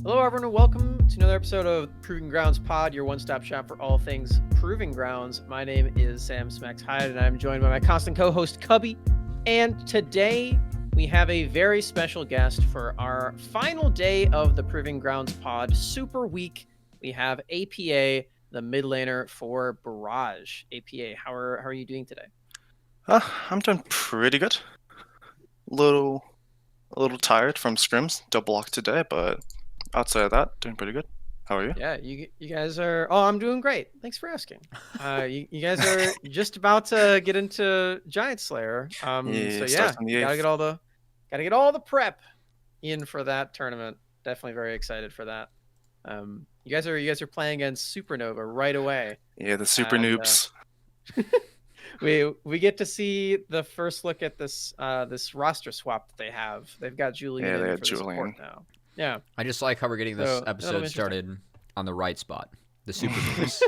Hello, everyone, and welcome to another episode of Proving Grounds Pod, your one-stop shop for all things Proving Grounds. My name is Sam Smax Hyde, and I'm joined by my constant co-host, Cubby. And today, we have a very special guest for our final day of the Proving Grounds Pod Super Week. We have APA, the mid laner for Barrage. APA, how are you doing today? I'm doing pretty good. A little tired from scrims, double lock today, but outside of that, doing pretty good. How are you? Yeah, you guys are... Oh, I'm doing great. Thanks for asking. You guys are just about to get into Giant Slayer. So yeah, On the gotta 8th. get all the prep in for that tournament. Definitely very excited for that. You guys are playing against Supernova right away. Yeah, the super noobs. We get to see the first look at this this roster swap that they have. They've got Julian Yeah, they in had for the Julian. support now. Yeah. I just like how we're getting this So, that'll be episode interesting. started on the right spot. The super news.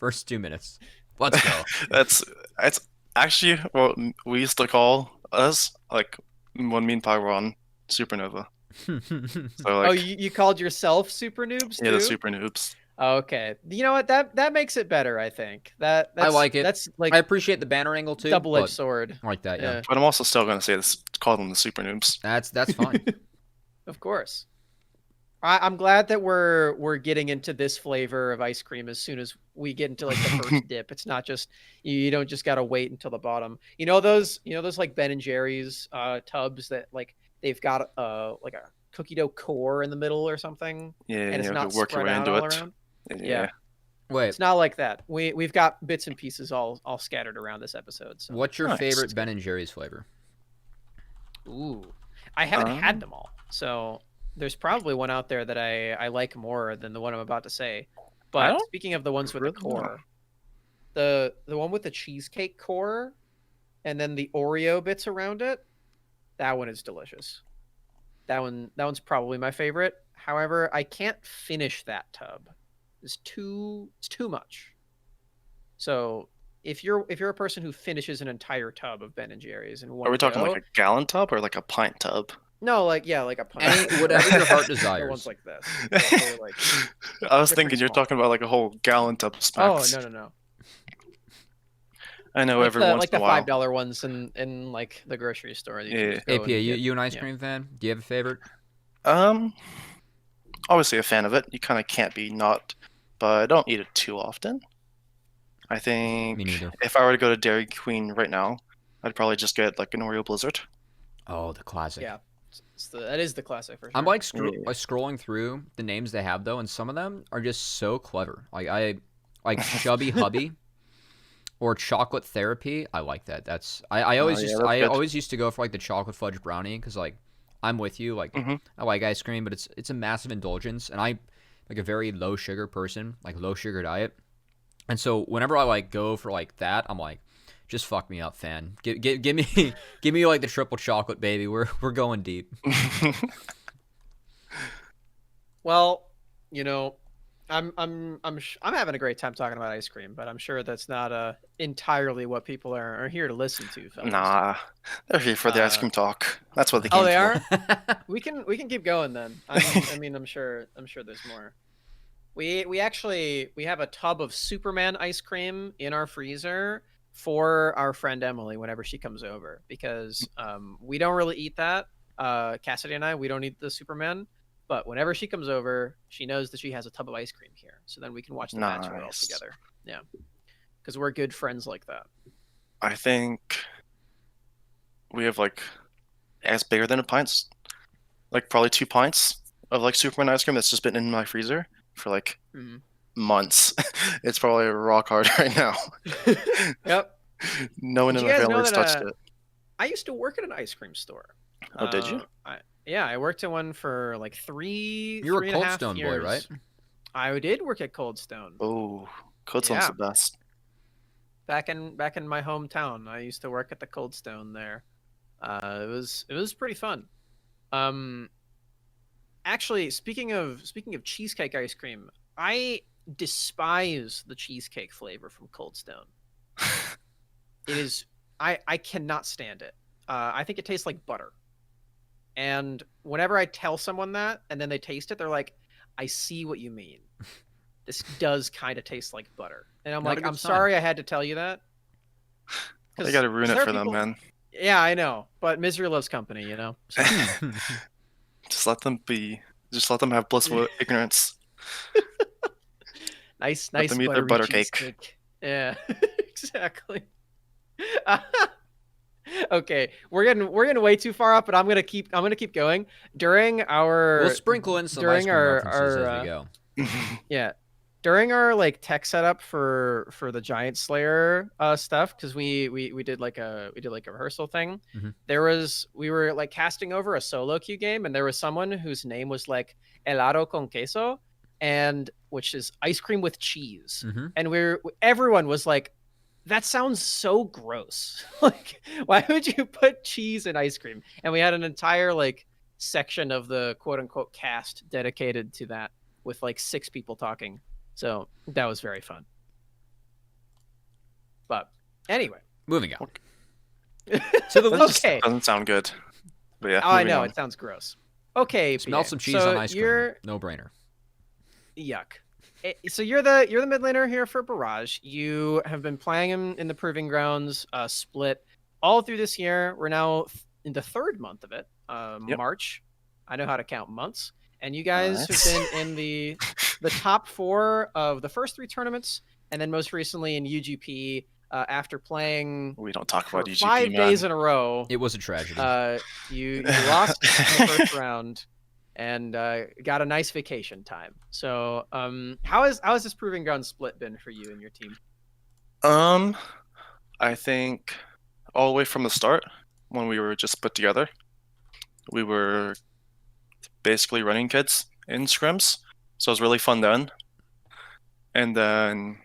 First 2 minutes. Let's go. It's actually what we used to call us, like when me and Pi were on Supernova. So like, you called yourself super noobs too? yeah, the super noobs. Okay. You know what? That makes it better, I think. That's, I like it. That's like I appreciate the banner angle too. double-edged but sword. I like that, yeah. But I'm also still gonna say this, call them the super noobs. That's fine. Of course. I'm glad that we're getting into this flavor of ice cream as soon as we get into like the first dip. It's not just you don't just gotta wait until the bottom. You know those like Ben and Jerry's tubs that like they've got like a cookie dough core in the middle or something. Yeah, And it's you not have to work your spread way out into all it. around. Yeah. Wait, It's not like that. We've got bits and pieces all scattered around this episode. So. what's your Nice. favorite Ben and Jerry's flavor? Ooh, I haven't had them all, so there's probably one out there that I like more than the one I'm about to say. But don't speaking of the ones with the really know. core, the one with the cheesecake core, and then the Oreo bits around it, that one is delicious. That one's probably my favorite. However, I can't finish that tub. It's too much. So if you're a person who finishes an entire tub of Ben and Jerry's in one Are we talking go, like a gallon tub or like a pint tub? no, like a pint. Any whatever your heart The desires. ones like this. They're like, I was they're thinking pretty you're small. talking about like a whole gallon tub of oh Smax. no. I know Like every the, once like in the a while. $5 ones in like the grocery store. You can Yeah. just go APA, and get- you an ice yeah. cream fan? Do you have a favorite? Obviously a fan of it. You kind of can't be not, but I don't eat it too often. I think Me neither. if I were to go to Dairy Queen right now, I'd probably just get like an Oreo Blizzard. Oh, the classic. Yeah, that is the classic for sure. I'm like Yeah. scrolling through the names they have though, and some of them are just so clever. Like Chubby Hubby or Chocolate Therapy. I like that. I always yeah, that's good. always used to go for like the chocolate fudge brownie because like I'm with you. Like Mhm. I like ice cream, but it's a massive indulgence, and I like a very low sugar person, like low sugar diet. And so whenever I like go for like that, I'm like, just fuck me up, fan. Give me give me like the triple chocolate, baby. We're going deep. Well, I'm having a great time talking about ice cream, but I'm sure that's not entirely what people are here to listen to. Fellas. Nah, they're here for the ice cream talk. That's what they came Oh, they for. are. We can keep going then. I mean, I'm sure there's more. We have a tub of Superman ice cream in our freezer for our friend Emily whenever she comes over because we don't really eat that. Cassidy and we don't eat the Superman, but whenever she comes over, she knows that she has a tub of ice cream here. So then we can watch the match all Nice. together. Yeah, because we're good friends like that. I think we have like as bigger than a pint, like probably 2 pints of like Superman ice cream that's just been in my freezer for like Mhm. months. It's probably rock hard right now. Yep. No one Did in you my guys family know has that, touched it. I used to work at an ice cream store. Oh, did you? I worked at one for like three. You were a 3.5 Cold Stone boy, years. right? I did work at Cold Stone Oh, Cold Stone's Yeah. the best. back in my hometown. I used to work at the Cold Stone there. It was pretty fun. Actually, speaking of cheesecake ice cream, I despise the cheesecake flavor from Cold Stone. It is I cannot stand it. I think it tastes like butter. And whenever I tell someone that and then they taste it, they're like, I see what you mean. This does kind of taste like butter. And I'm Not a like, good I'm sign. sorry I had to tell you that. Well, you gotta ruin it there are for them, people- man. Yeah, I know. But misery loves company, you know? So, Just let them be. Just let them have blissful ignorance. nice Let them eat their buttery butter cake. cheesecake. Yeah, exactly. Okay, we're getting way too far up, but I'm gonna keep going. During our We'll sprinkle in some during ice cream our references as we go. yeah, during our like tech setup for the Giant Slayer stuff, because we did like a rehearsal thing. Mhm. We were like casting over a solo queue game, and there was someone whose name was like helado con queso, and which is ice cream with cheese. Mhm. And everyone was like, that sounds so gross. Like, why would you put cheese in ice cream? And we had an entire like section of the quote unquote cast dedicated to that, with like 6 people talking. So that was very fun. But anyway, Moving on. So that just okay. doesn't sound good. But yeah, Oh, I moving know on. it sounds gross. Okay, Smell BA. some cheese So on ice cream. No brainer. Yuck. So you're the mid laner here for Barrage. You have been playing him in the Proving Grounds split all through this year. We're now in the 3rd month of it, Yep. March. I know how to count months. And you guys Nice. have been in the top 4 of the first 3 tournaments, and then most recently in UGP after playing We don't talk for about UGP, 5 man. days in a row. It was a tragedy. You lost in the first round and got a nice vacation time. So how has this Proving Ground split been for you and your team? I think all the way from the start, when we were just put together, we were basically running kids in scrims, so it was really fun then. And then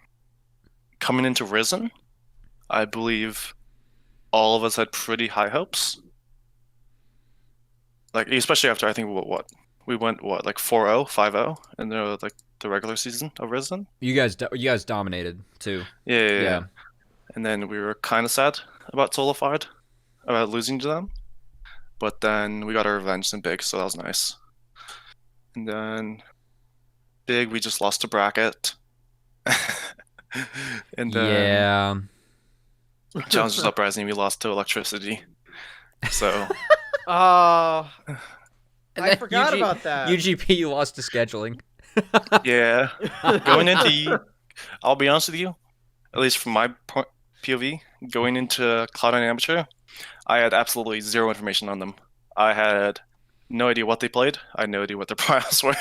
coming into Risen, I believe all of us had pretty high hopes. Like, especially after I think we went like 4-0, 5-0 in the regular season of Risen. You guys dominated too. Yeah. And then we were kind of sad about Solified, about losing to them. But then we got our revenge in Big, so that was nice. And then Big, we just lost to Bracket. And then Yeah. Challengers Uprising, we lost to Electricity. So I then forgot about that. UGP you lost to scheduling. yeah, going into, I'll be honest with you, at least from my POV, going into Cloud9 Amateur, I had absolutely zero information on them. I had no idea what they played. I had no idea what their priors were.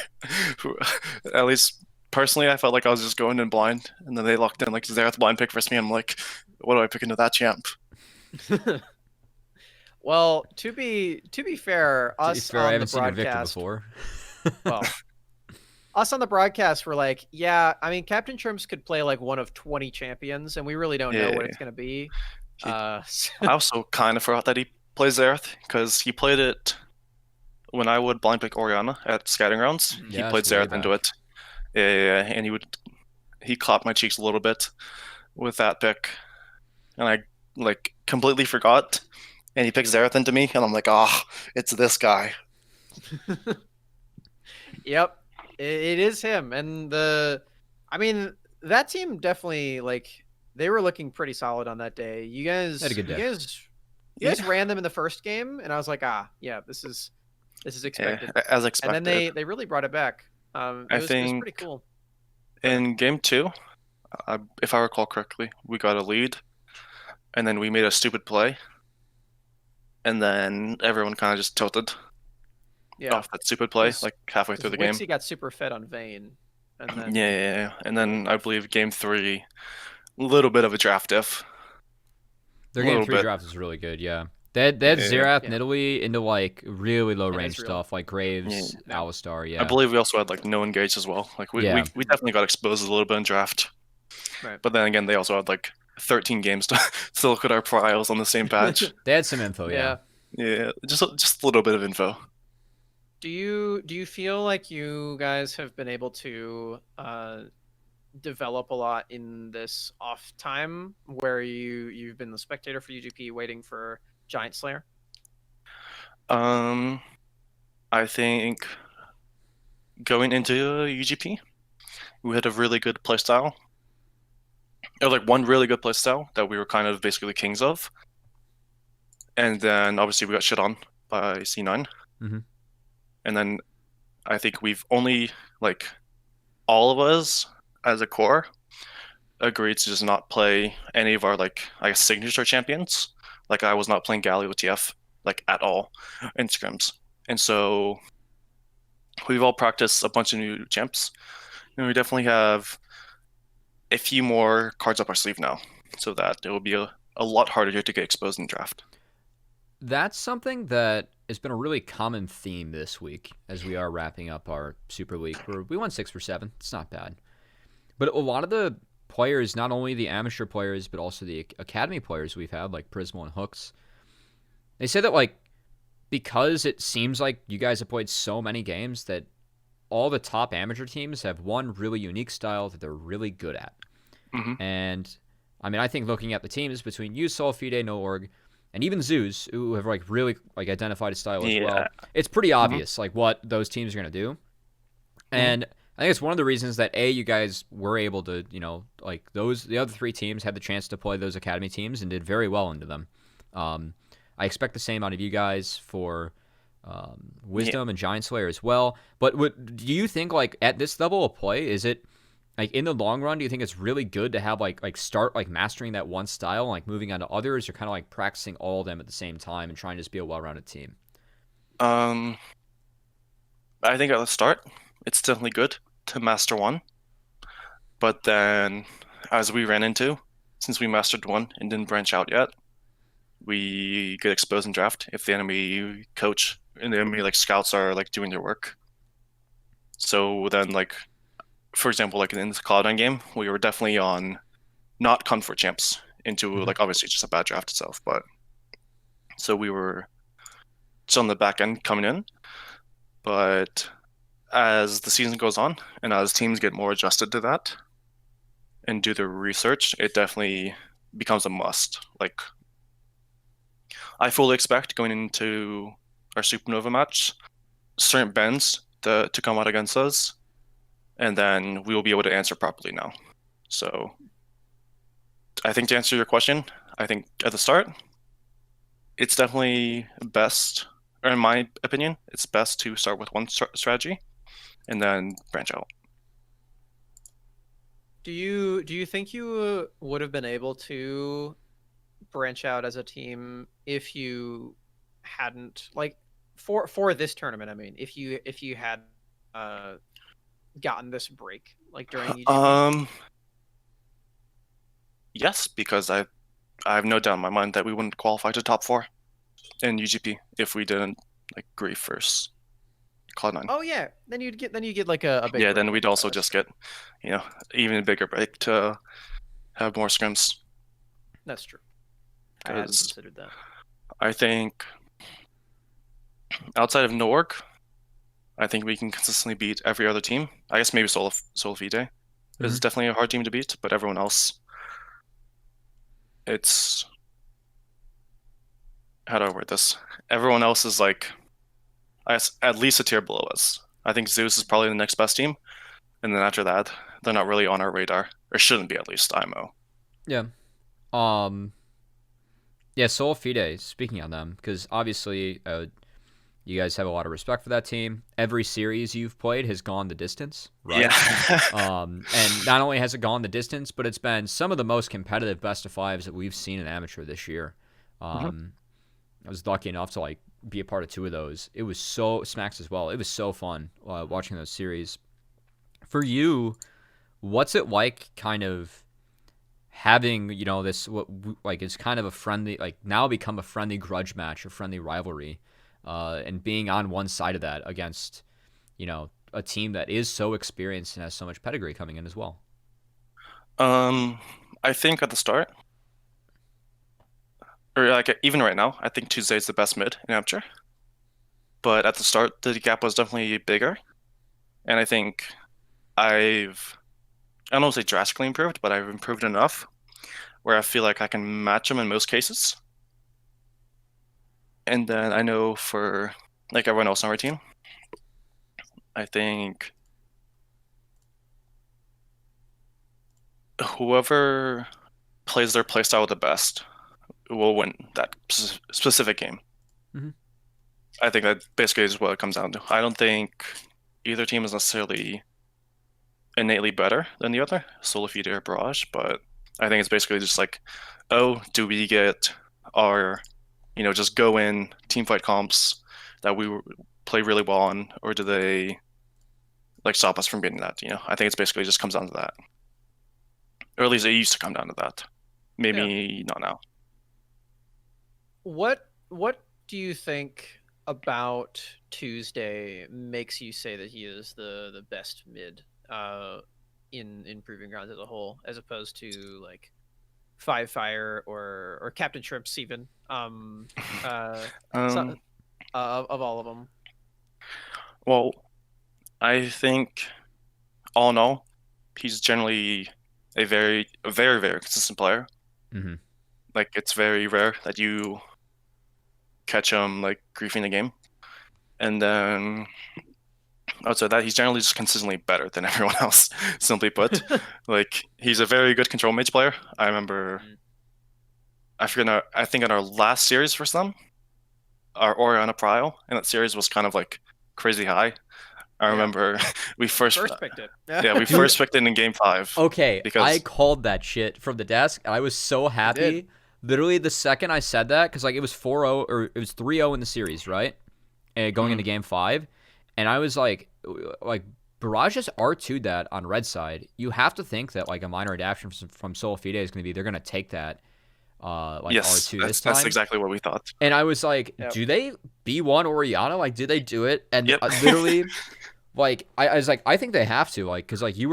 At least personally, I felt like I was just going in blind, and then they locked in like Xerath blind pick versus me. I'm like, what do I pick into that champ? Well, to be fair, us I on haven't the seen a Victor broadcast, before. well, us on the broadcast were like, yeah, I mean, Captain Trimps could play like one of 20 champions, and we really don't know what it's gonna be. I also kind of forgot that he plays Xerath because he played it when I would blind pick Orianna at Scouting Grounds. Yeah, He played it's way Xerath into it. Yeah, and he clapped my cheeks a little bit with that pick, and I like completely forgot. And he picks Xerath into me, and I'm like, it's this guy. Yep, it is him, and I mean, that team definitely like they were looking pretty solid on that day. You guys Had a good day. You guys ran them in the first game, and I was like, yeah, this is expected. Yeah, as expected. And then they really brought it back. It was pretty cool. In game 2, if I recall correctly, we got a lead, and then we made a stupid play, and then everyone kind of just tilted off that stupid play, like halfway through the game. Wixie got super fed on Vayne, and then Yeah. And then I believe game 3, a little bit of a draft diff. Their game 3 draft is really good, yeah. They had Xerath Nidalee into like really low range stuff like Graves, Alistar, yeah. I believe we also had like no engage as well. Like we definitely got exposed a little bit in draft. Right. But then again, they also had like 13 games to look at our priors on the same patch. They had some info, yeah. Yeah, just a little bit of info. Do you feel like you guys have been able to develop a lot in this off time where you've been the spectator for UGP waiting for Giant Slayer? I think going into UGP, we had a really good playstyle. Or like one really good playstyle that we were kind of basically the kings of. And then obviously we got shit on by C9. Mhm. And then I think we've only, like, all of us as a core agreed to just not play any of our, like, I guess, signature champions. Like, I was not playing Galio with TF, like, at all in scrims. And so we've all practiced a bunch of new champs. And we definitely have a few more cards up our sleeve now, so that it will be a lot harder to get exposed in draft. That's something that has been a really common theme this week as we are wrapping up our Super League. We won 6 for 7. It's not bad. But a lot of the players, not only the amateur players, but also the academy players we've had, like Prismo and Hooks, they say that, like, because it seems like you guys have played so many games that all the top amateur teams have one really unique style that they're really good at. Mhm. And, I mean, I think looking at the teams between you, Sol, Fide, No-Org, and even Zeus, who have, like, really, like, identified a style as well, it's pretty obvious, like, what those teams are going to do. And I think it's one of the reasons that, A, you guys were able to, you know, like, the other 3 teams had the chance to play those academy teams and did very well into them. I expect the same out of you guys for Wisdom and Giant Slayer as well. But do you think, like, at this level of play, is it, like, in the long run, do you think it's really good to have, like start, like, mastering that one style and, like, moving on to others, or kind of, like, practicing all of them at the same time and trying to just be a well-rounded team? I think at the start, it's definitely good to master one. But then, as we ran into, since we mastered one and didn't branch out yet, we get exposed in draft if the enemy coach and the enemy, like, scouts are, like, doing their work. So then, like, for example, like in this Cloud9 game, we were definitely on not comfort champs into, like, obviously just a bad draft itself, but so we were just on the back end coming in. But as the season goes on and as teams get more adjusted to that and do their research, it definitely becomes a must. Like, I fully expect going into our Supernova match, certain bends to come out against us, and then we will be able to answer properly now. So I think to answer your question, I think at the start, it's definitely best, or in my opinion, it's best to start with one strategy and then branch out. Do you think you would have been able to branch out as a team if you hadn't, like, for this tournament? I mean, if you had gotten this break, like, during UGP? Yes, because I have no doubt in my mind that we wouldn't qualify to top 4 in UGP if we didn't, like, grief first Cloud9. Oh yeah, then you get like a big Yeah, break, then we'd I also guess. just get, you know, even a bigger break to have more scrims. That's true. I hadn't 'Cause considered that. I think outside of Norg, I think we can consistently beat every other team. I guess maybe Solfide is definitely a hard team to beat, but everyone else, it's, how do I word this? Everyone else is, like, I guess at least a tier below us. I think Zeus is probably the next best team, and then after that, they're not really on our radar, or shouldn't be, at least. IMO. Yeah. Yeah, Soul Fide, speaking on them, because obviously you guys have a lot of respect for that team. Every series you've played has gone the distance, right? Yeah. And not only has it gone the distance, but it's been some of the most competitive best of fives that we've seen in amateur this year. I was lucky enough to, like, be a part of 2 of those. It was so, Smax as well. It was so fun watching those series. For you, what's it like kind of having, you know, this, what, like, it's kind of a friendly, like, now become a friendly grudge match, a friendly rivalry, and being on one side of that against, you know, a team that is so experienced and has so much pedigree coming in as well? I think at the start, or, like, even right now, I think Tuesday is the best mid in amateur. But at the start, the gap was definitely bigger, and I think I don't want to say drastically improved, but I've improved enough where I feel like I can match them in most cases. And then I know for, like, everyone else on our team, I think whoever plays their playstyle the best will win that specific game. Mhm. I think that basically is what it comes down to. I don't think either team is necessarily innately better than the other, Solifida or Barrage, but I think it's basically just like, oh, do we get our, just go in team fight comps that we play really well on, or do they like stop us from getting that? I think it's basically just comes down to that, or at least it used to come down to that. Maybe not now. What do you think about Tuesday makes you say that he is the best mid in Proving Grounds as a whole, as opposed to like Five Fire or Captain Shrimps even of all of them? Well, I think all in all, he's generally a very, very, very consistent player. Mhm. Like, it's very rare that you catch him like griefing the game. And then outside that, he's generally just consistently better than everyone else. Simply put, like he's a very good control mage player. I remember, I think in our last series for some, our Oriana Prio, and that series was kind of like crazy high. I remember we first picked it. we first picked it in game 5. Okay, because I called that shit from the desk. I was so happy. Literally the second I said that, because like it was 4-0 or it was 3-0 in the series, right? Going into game 5, and I was like Barrage just R2'd that on red side. You have to think that like a minor adaptation from Solifida is going to be they're going to take that yes, R2 this time. That's exactly what we thought. And I was like, do they B1 Oriana? Like, did they do it? And literally, like, I was like, I think they have to, like, because like you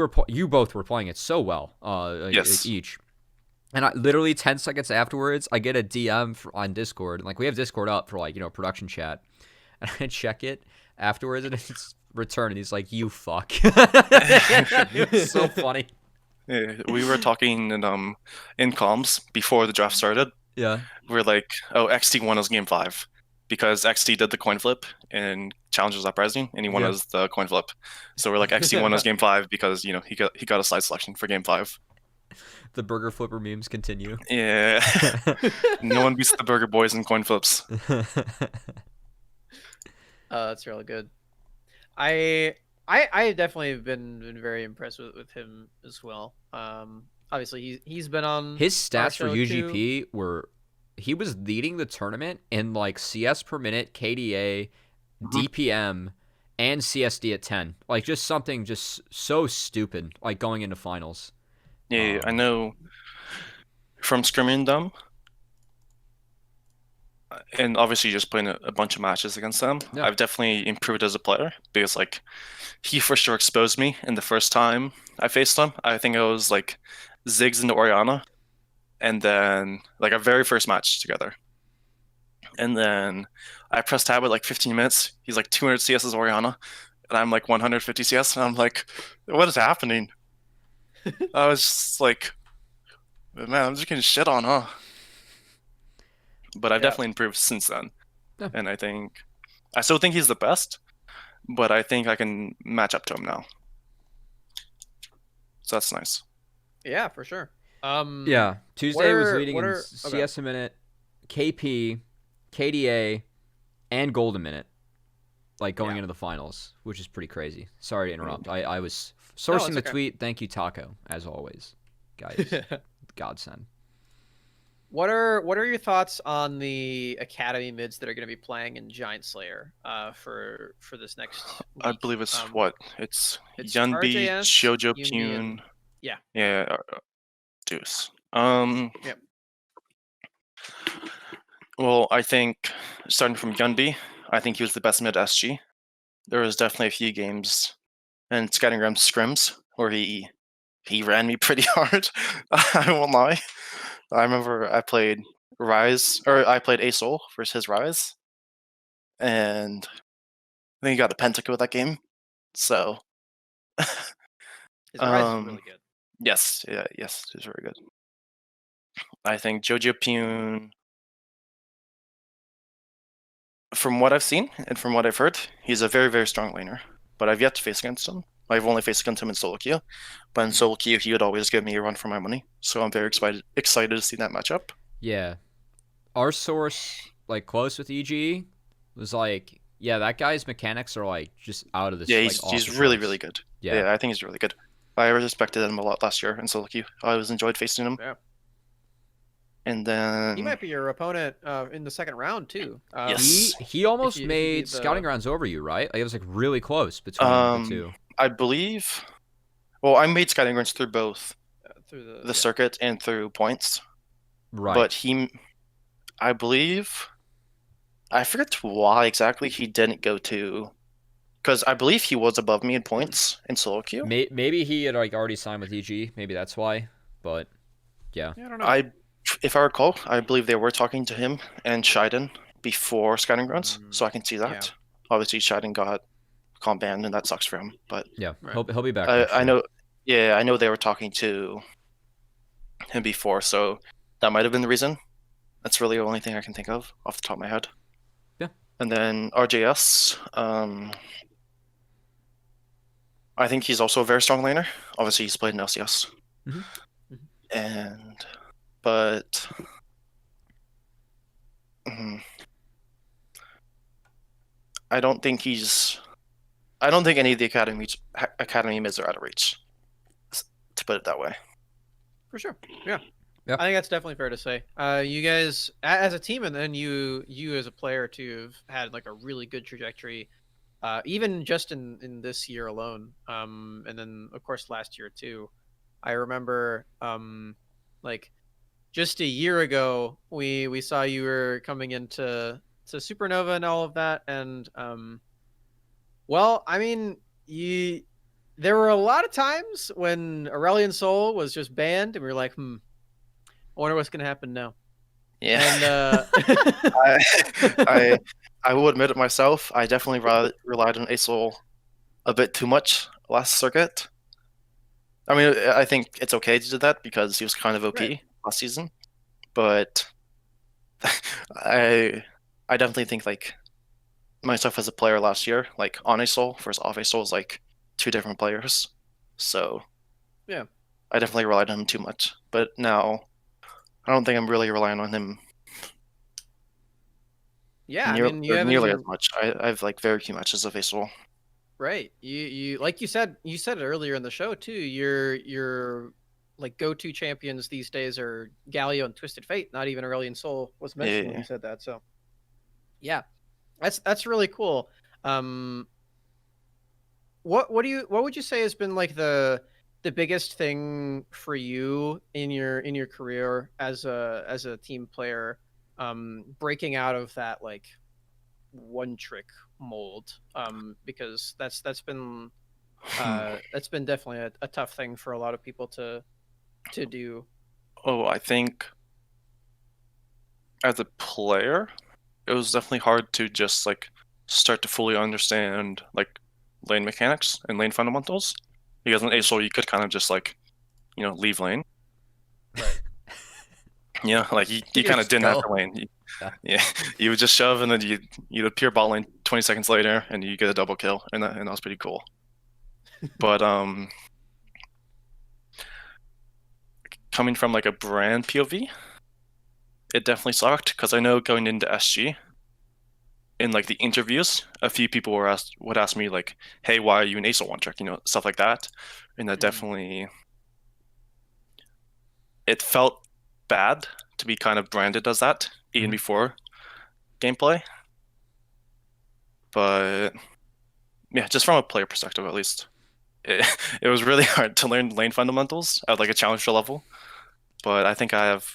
both were playing it so well, Yes. each. And literally 10 seconds afterwards, I get a DM on Discord. Like, we have Discord up for like production chat, and I check it afterwards, and it's returned, and he's like, "You fuck." It was so funny. Yeah, we were talking in comms before the draft started. Yeah. We're like, oh, XT won us game 5 because XT did the coin flip in Challengers Uprising, and he won us the coin flip. So we're like, XT won us game 5 because he got a side selection for game 5. The burger flipper memes continue. Yeah. No one beats the burger boys in coin flips. That's really good. I definitely been very impressed with him as well. Obviously he's been on his stats for UGP too. were he was leading the tournament in like CS per minute, KDA, DPM, and CSD at 10. Like just something just so stupid, like going into finals. Yeah, I know from scrimming them, and obviously just playing a bunch of matches against them, I've definitely improved as a player because like he for sure exposed me in the first time I faced him. I think it was like Ziggs into Oriana, and then like our very first match together. And then I pressed tab at like 15 minutes. He's like 200 CS as Oriana, and I'm like 150 CS, and I'm like, what is happening? I was just like, man, I'm just getting shit on, huh? But I've definitely improved since then. And I still think he's the best, but I think I can match up to him now. So that's nice. Yeah, for sure. Yeah, Tuesday was leading in CS a minute, KP, KDA, and gold a minute, like going into the finals, which is pretty crazy. Sorry to interrupt. I was sourcing the tweet. Thank you, Taco, as always, guys. Godsend. What are your thoughts on the academy mids that are going to be playing in Giant Slayer for this next week? I believe it's it's Yunbi, Shoujo Pune. Yeah, Deuce. Yep. Well, I think starting from Yunbi, I think he was the best mid SG. There was definitely a few games and Scattergram scrims where he ran me pretty hard. I won't lie. I remember I played A Sol versus his Rise, and I think he got the pentakill with that game. So his Rise is really good. Yes, yes, it's very good. I think Jojo Pune from what I've seen and from what I've heard, he's a very, very strong laner. But I've yet to face against him. I've only faced against him in solo queue. But in solo queue, he would always give me a run for my money. So I'm very excited to see that matchup. Yeah. Our source, like, close with EG was like, yeah, that guy's mechanics are, like, just out of this. Yeah, like, he's off the really, charts. really good. Yeah. Yeah, I think he's really good. I respected him a lot last year in solo queue. I always enjoyed facing him. Yeah. And then He might be your opponent in the second round too. Yes. He almost if you made beat the- Scouting Grounds over you, right? Like, it was, like, really close between the two. I believe. Well, I made Skyrim runs through both through the circuit and through points. Right. But I believe, I forget why exactly he didn't go to, because I believe he was above me in points in solo queue. Maybe he had, like, already signed with EG. Maybe that's why. But, yeah. Yeah, I don't know. If I recall, I believe they were talking to him and Shiden before Skyrim runs, so I can see that. Yeah. Obviously, Shiden got comp banned, and that sucks for him. But Yeah, Right. he'll be back. next I year. know. Yeah, I know they were talking to him before, so that might have been the reason. That's really the only thing I can think of off the top of my head. Yeah. And then RJS, I think he's also a very strong laner. Obviously, he's played in LCS. Mhm. But I don't think any of the academy mids are out of reach, to put it that way. For sure. Yeah. Yep. I think that's definitely fair to say. You guys, as a team, and then you as a player too, have had like a really good trajectory, even just in this year alone. And then of course last year too. I remember, like just a year ago, we saw you were coming into Supernova and all of that, and well, I mean, there were a lot of times when Aurelion Sol was just banned, and we were like, I wonder what's gonna happen now. Yeah. And I will admit it myself. I definitely relied on Asol a bit too much last circuit. I mean, I think it's okay to do that because he was kind of OP last season, but I definitely think like myself as a player last year, like on Asol versus off Asol is like two different players. So yeah, I definitely relied on him too much. But now I don't think I'm really relying on him. Yeah, I mean, you haven't nearly even, as much. I have like very few matches of Asol. right. You like you said it earlier in the show too. Your like go-to champions these days are Galio and Twisted Fate. Not even Aurelion Sol was mentioned when you said that. So yeah, that's really cool. What would you say has been like the biggest thing for you in your career as a team player, breaking out of that like one trick mold, because that's been definitely a tough thing for a lot of people to do. Oh, I think as a player, it was definitely hard to just like start to fully understand like lane mechanics and lane fundamentals. Because in ASOL you could kind of just like, leave lane. Right. Yeah, like you kind of didn't have to lane. You would just shove and then you'd appear bot lane 20 seconds later and you get a double kill, and that was pretty cool. But coming from like a brand POV, it definitely sucked because I know going into SG, in like the interviews, a few people would ask me like, "Hey, why are you an ASOL one trick?" Stuff like that, and that definitely, it felt bad to be kind of branded as that even before gameplay. But yeah, just from a player perspective at least, it was really hard to learn lane fundamentals at like a challenger level. But I think I have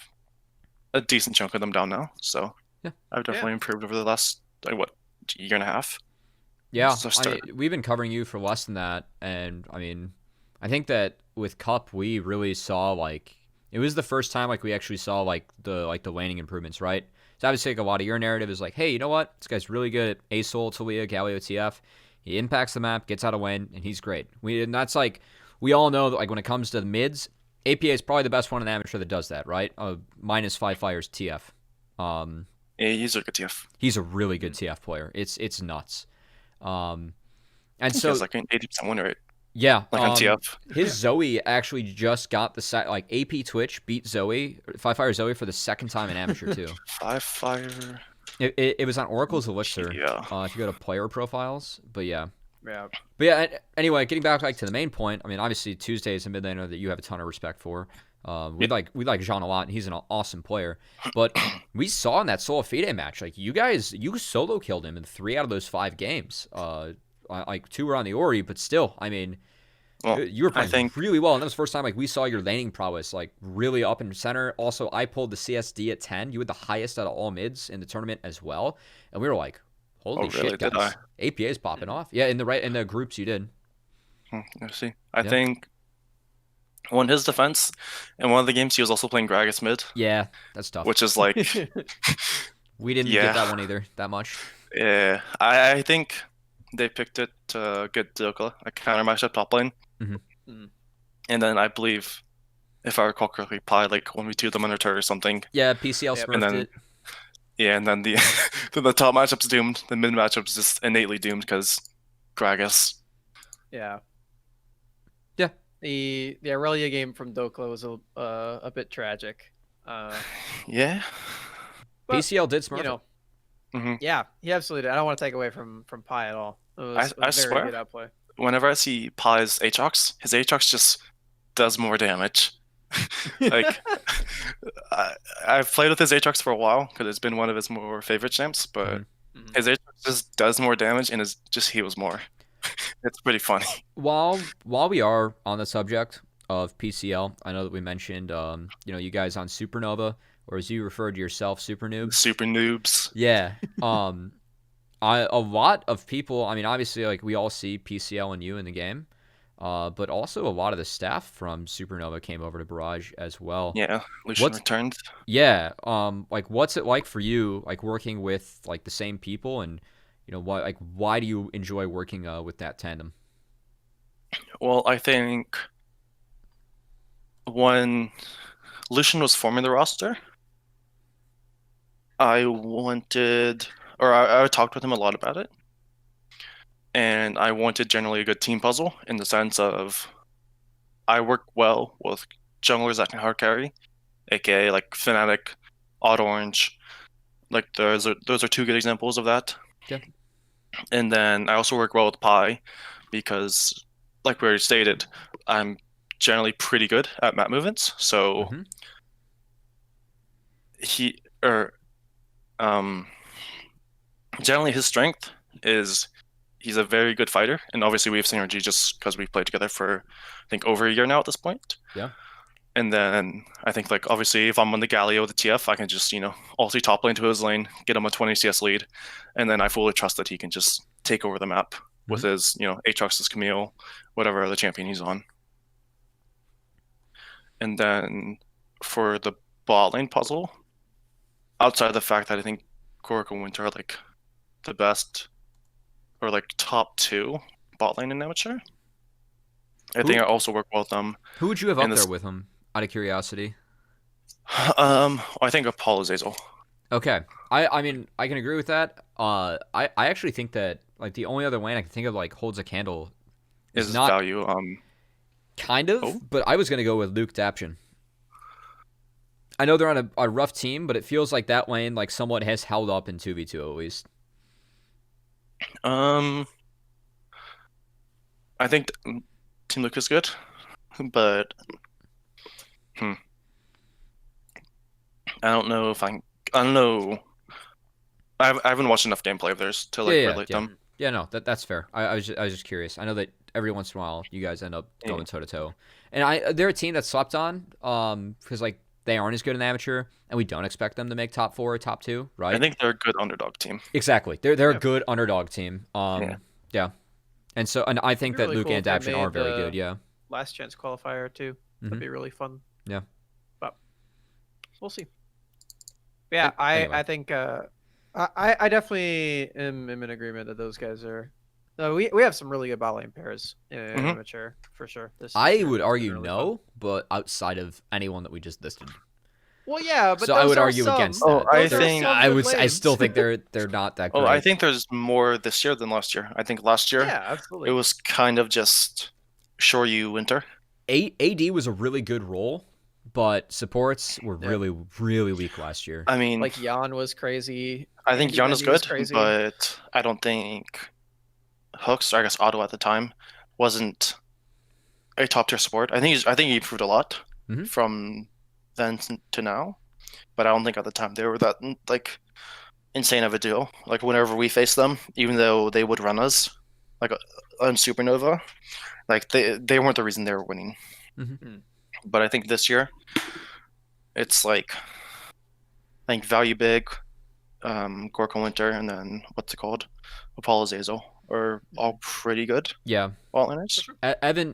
a decent chunk of them down now, so yeah, I've definitely improved over the last year and a half. Yeah, we've been covering you for less than that, and I mean, I think that with Cup we really saw like it was the first time like we actually saw like the laning improvements, right? So obviously like a lot of your narrative is like, hey, you know what? This guy's really good at ASOL, Talia, Galio, TF. He impacts the map, gets out a win, and he's great. And that's like we all know that like when it comes to the mids, APA is probably the best one in amateur that does that, right? -5 fires TF. Yeah, he's a good TF. He's a really good TF player. It's nuts. And He so has like an 80% win rate, yeah, like on TF. his Zoe actually just got the like AP Twitch beat Zoe, Five Fire Zoe for the second time in amateur too. Five Fire. It was on Oracle's Elixir. Yeah. If you go to player profiles, but yeah. Yeah. But yeah, anyway, getting back like to the main point. I mean, obviously Tuesday is a mid laner that you have a ton of respect for. We like Jean a lot, and he's an awesome player. But we saw in that Soul Fide match, like you solo killed him in 3 out of those 5 games. Like 2 were on the Ori, but still, I mean, Well, you were playing I think really well, and that was the first time like we saw your laning prowess like really up in center. Also, I pulled the CSD at 10. You had the highest out of all mids in the tournament as well, and we were like, holy really? shit, Did guys! APA is popping off. Yeah, in the groups you did. let's see. I think on his defense, in one of the games, he was also playing Gragas mid, Yeah, that's tough. which is like, We didn't Yeah. get that one either that much. yeah. I think they picked it to get Doka, a counter matchup top lane. Mhm. Mm. And then I believe, if I recall correctly, probably like 1v2 them under turret or something. Yeah, PCL Yep. smurfed And then it. Yeah, and then the then the top matchup's doomed. The mid matchup's just innately doomed because Gragas. Yeah. Yeah. The Aurelia game from Dokla was a bit tragic. Yeah. But, PCL did smurf You know, Mhm. yeah, he absolutely did. I don't want to take away from Pi at all. It was, I it was very swear. good outplay. Whenever I see Pi's Aatrox, his Aatrox just does more damage. Like, I've played with his Aatrox for a while because it's been one of his more favorite champs, but Mhm. his Aatrox just does more damage and just heals more. It's pretty funny. While we are on the subject of PCL, I know that we mentioned you guys on Supernova, or as you referred to yourself, Super Noobs. Super noobs. Yeah. A lot of people, I mean, obviously, like, we all see PCL and you in the game, but also a lot of the staff from Supernova came over to Barrage as well. Yeah, Lucian What's- returned. Yeah. Like, what's it like for you, like, working with, like, the same people, and, why do you enjoy working with that tandem? Well, I think when Lucian was forming the roster, I talked with him a lot about it. And I wanted generally a good team puzzle in the sense of I work well with junglers that can hard carry, aka like Fnatic, Odd Orange. Like those are 2 good examples of that. Yeah. And then I also work well with Pi because, like we already stated, I'm generally pretty good at map movements. So Mhm. generally his strength is he's a very good fighter, and obviously we have synergy just because we've played together for I think over a year now at this point. Yeah. And then I think like obviously if I'm on the Galio with the TF, I can just ulti top lane to his lane, get him a 20 CS lead, and then I fully trust that he can just take over the map with his Aatrox, his Camille, whatever other champion he's on. And then for the bot lane puzzle, outside of the fact that I think Korok and Winter are like the best or like top 2 bot lane in amateur, I think I also work well with them. Who would you have in up this- there with him, out of curiosity? I think Apollo Zazel. Okay. I mean, I can agree with that. I actually think that, like, the only other lane I can think of, like, holds a candle Is not value. kind of, Oh. but I was going to go with Luke Daption. I know they're on a rough team, but it feels like that lane, like, somewhat has held up in 2v2 at least. I think Team Luke is good, but I don't know if I don't know. I haven't watched enough gameplay of theirs to relate them. Yeah, no, that's fair. I was just curious. I know that every once in a while you guys end up going toe to toe, and they're a team that's slept on because like they aren't as good in amateur, and we don't expect them to make top 4 or top 2, right? I think they're a good underdog team. Exactly. They're a good underdog team. Yeah. And I think It'd that be Luke really and cool if they Daption are made very the good. Yeah. Last chance qualifier too. That'd Mhm. be really fun. Yeah. But we'll see. Yeah, Anyway. I think I definitely am in agreement that those guys are. No, we have some really good bot lane pairs in amateur for sure. This I year would has been argue really no, fun. but outside of anyone that we just listed. Well, yeah, but So I those would are argue some. against Oh, that. I Those are think- some I good would. I still lanes. think they're not that great. Oh, I think there's more this year than last year. I think last year Yeah, it absolutely. was kind of just Shoryu winter. AD was a really good role, but supports were Yeah. really, really weak last year. I mean, Like Jan was crazy. I think Andy Jan is Bendy was good, crazy. but I don't think Hooks, or I guess Otto at the time, wasn't a top tier support. I think he improved a lot Mhm. from then to now, but I don't think at the time they were that like insane of a duo. Like whenever we faced them, even though they would run us like on Supernova, like they weren't the reason they were winning. Mhm. But I think this year, it's like I think Value Big, Gorka Winter, and then what's it called, Apollo Zazel are all pretty good Yeah, bot laners.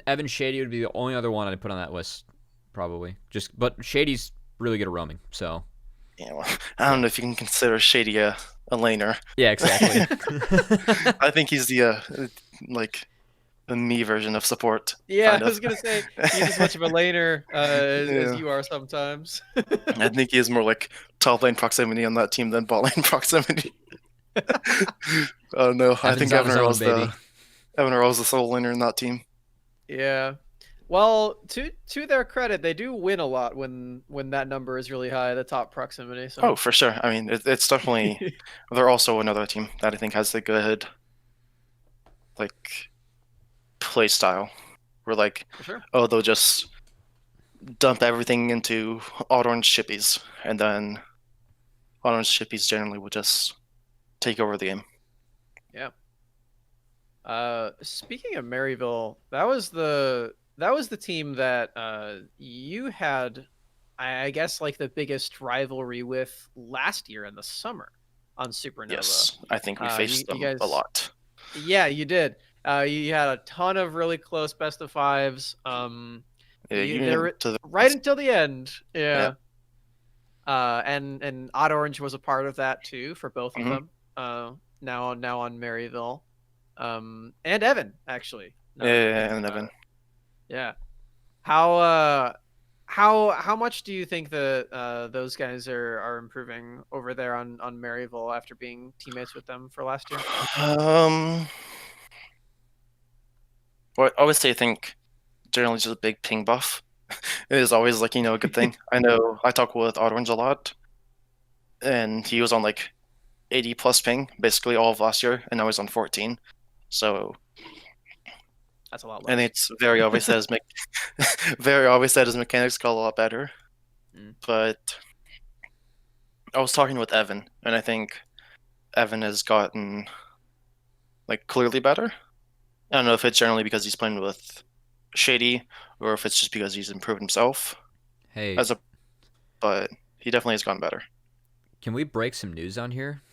Evan Shady would be the only other one I'd put on that list, probably. But Shady's really good at roaming, so Yeah, well, I don't know if you can consider Shady a laner. yeah, exactly. I think he's the like the me version of support. Yeah, kind I was of. gonna say he's as much of a laner as Yeah. you are sometimes. I think he is more like top lane proximity on that team than bot lane proximity. Oh no, I Evan's think on his own, was baby. Evan was the sole laner in that team. Yeah. Well, to their credit, they do win a lot when that number is really high, the top proximity. So. Oh, for sure. I mean, it's definitely. They're also another team that I think has the good, like, play style. Where like, For sure. oh, they'll just dump everything into orange chippies, and then orange chippies generally will just take over the game. Yeah. Speaking of Maryville, that was the team that you had, I guess, like the biggest rivalry with last year in the summer on Supernova. Yes, I think we faced you them a guys- lot. Yeah, you did. You had a ton of really close best of fives. Yeah, they were to the right until the end. Yeah. And Odd Orange was a part of that too for both of Mhm. them. Now on Maryville, and Evan actually. now that I Yeah, think and about Evan. it. Yeah. How much do you think that those guys are improving over there on Maryville after being teammates with them for last year? Well, I always say I think generally just a big ping buff. It is always like, a good thing. I know I talk with Orange a lot, and he was on like 80 plus ping basically all of last year, and now he's on 14. So That's a lot and less. it's very obvious that very obvious that his mechanics got a lot better. Mm. But I was talking with Evan, and I think Evan has gotten like clearly better. I don't know if it's generally because he's playing with Shady, or if it's just because he's improved himself. Hey, But he definitely has gotten better. can we break some news on here?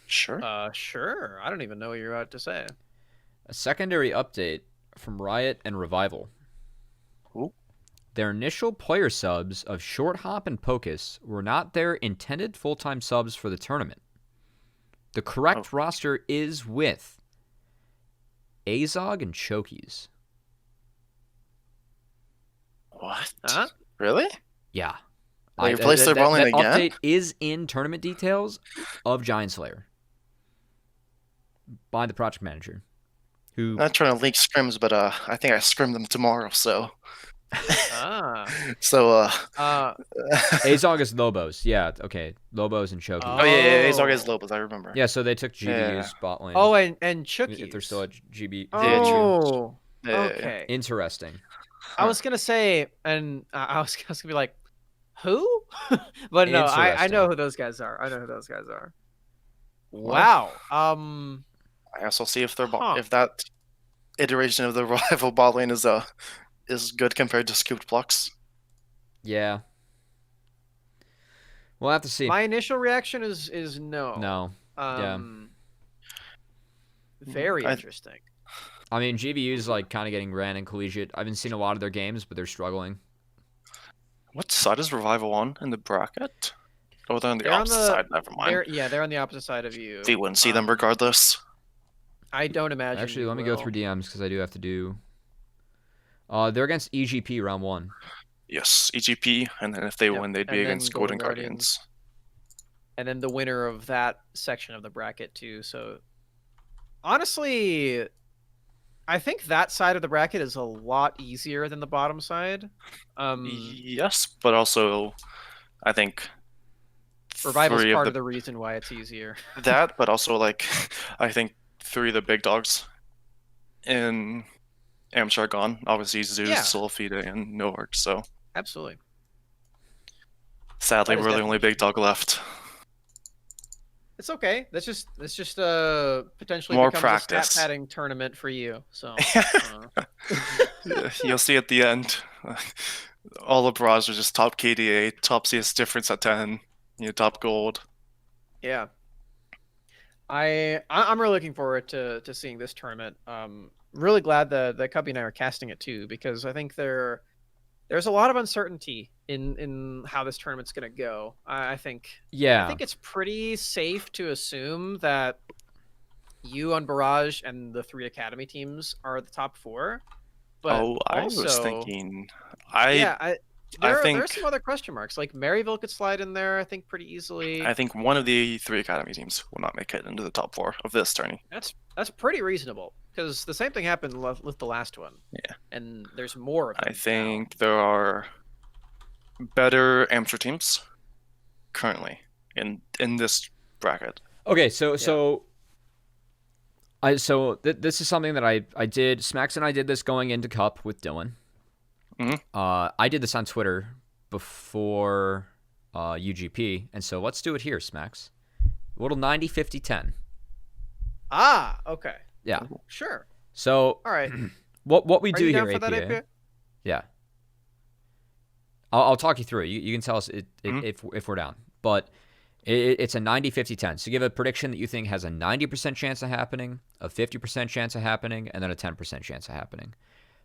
Sure. Sure. I don't even know what you're about to say. A secondary update from Riot and Revival. Ooh. Their initial player subs of Short Hop and Pocus were not their intended full-time subs for the tournament. The correct roster is with Azog and Chokies. What? Huh? Really? Yeah. They replaced their bowling that again? update is in tournament details of Giant Slayer by the project manager. Who I'm not trying to leak scrims, but I think I scrim them tomorrow. So Ah. Azog is Lobos. Yeah, okay. Lobos and Chokies. oh yeah, Azog is Oh. Lobos. I remember. Yeah, so they took GBU's Yeah. bot lane. Oh, and Chookies. if they're still at GB. Yeah, true. Oh. Yeah. Okay. Interesting. I was gonna say, and I was gonna be like, who? But no, I Interesting. know who those guys are. Wow. I also see if their Huh. if that iteration of the rival bot lane is good compared to scooped blocks. Yeah. We'll have to see. My initial reaction is no. No. Very I- interesting. I mean, GBU's like kind of getting ran in collegiate. I haven't seen a lot of their games, but they're struggling. What side is Revival on in the bracket? Oh, they're on the They're on opposite the- side. Never mind. They're on the opposite side of you. We wouldn't see them regardless. I don't imagine. Actually, you let me go will. through DMs because I do have to do. They're against EGP round 1. Yes, EGP, and then if they Yep, win, they'd be and then against Golden Guardians. And then the winner of that section of the bracket too. So honestly, I think that side of the bracket is a lot easier than the bottom side. Yes, but also I think Revival's three part of of the reason why it's easier. that, but also like I think three of the big dogs in amateur are gone. Obviously Zeus, Yeah. Solfida, and Noark. So Absolutely. sadly, That is we're the only definitely big dog left. It's okay. That's just potentially More becomes practice. a stat padding tournament for you. So You'll see at the end, all of Barrage are just top KDA, top CS difference at 10, top gold. yeah. I'm really looking forward to seeing this tournament. Really glad that Cubby and I are casting it too, because I think there's a lot of uncertainty in how this tournament's gonna go. I think it's pretty safe to assume that you on Barrage and the 3 Academy teams are the top 4. But I also, was thinking, there think are some other question marks. Like Maryville could slide in there, I think, pretty easily. I think one of the 3 Academy teams will not make it into the top 4 of this tourney. That's pretty reasonable, because the same thing happened with the last one. Yeah. And there's more of them I think there are better amateur teams currently in this bracket. Okay, so this is something that I did. Smax and I did this going into Cup with Dylan. Mhm. I did this on Twitter before UGP, and so let's do it here, Smax. A little 90, 50, 10. Ah, okay. Yeah. Sure. So all right. What we Are do you here, down for APA? that, APA? Yeah. I'll talk you through it. You can tell us if we're down. But it's a 90, 50, 10. So give a prediction that you think has a 90% chance of happening, a 50% chance of happening, and then a 10% chance of happening.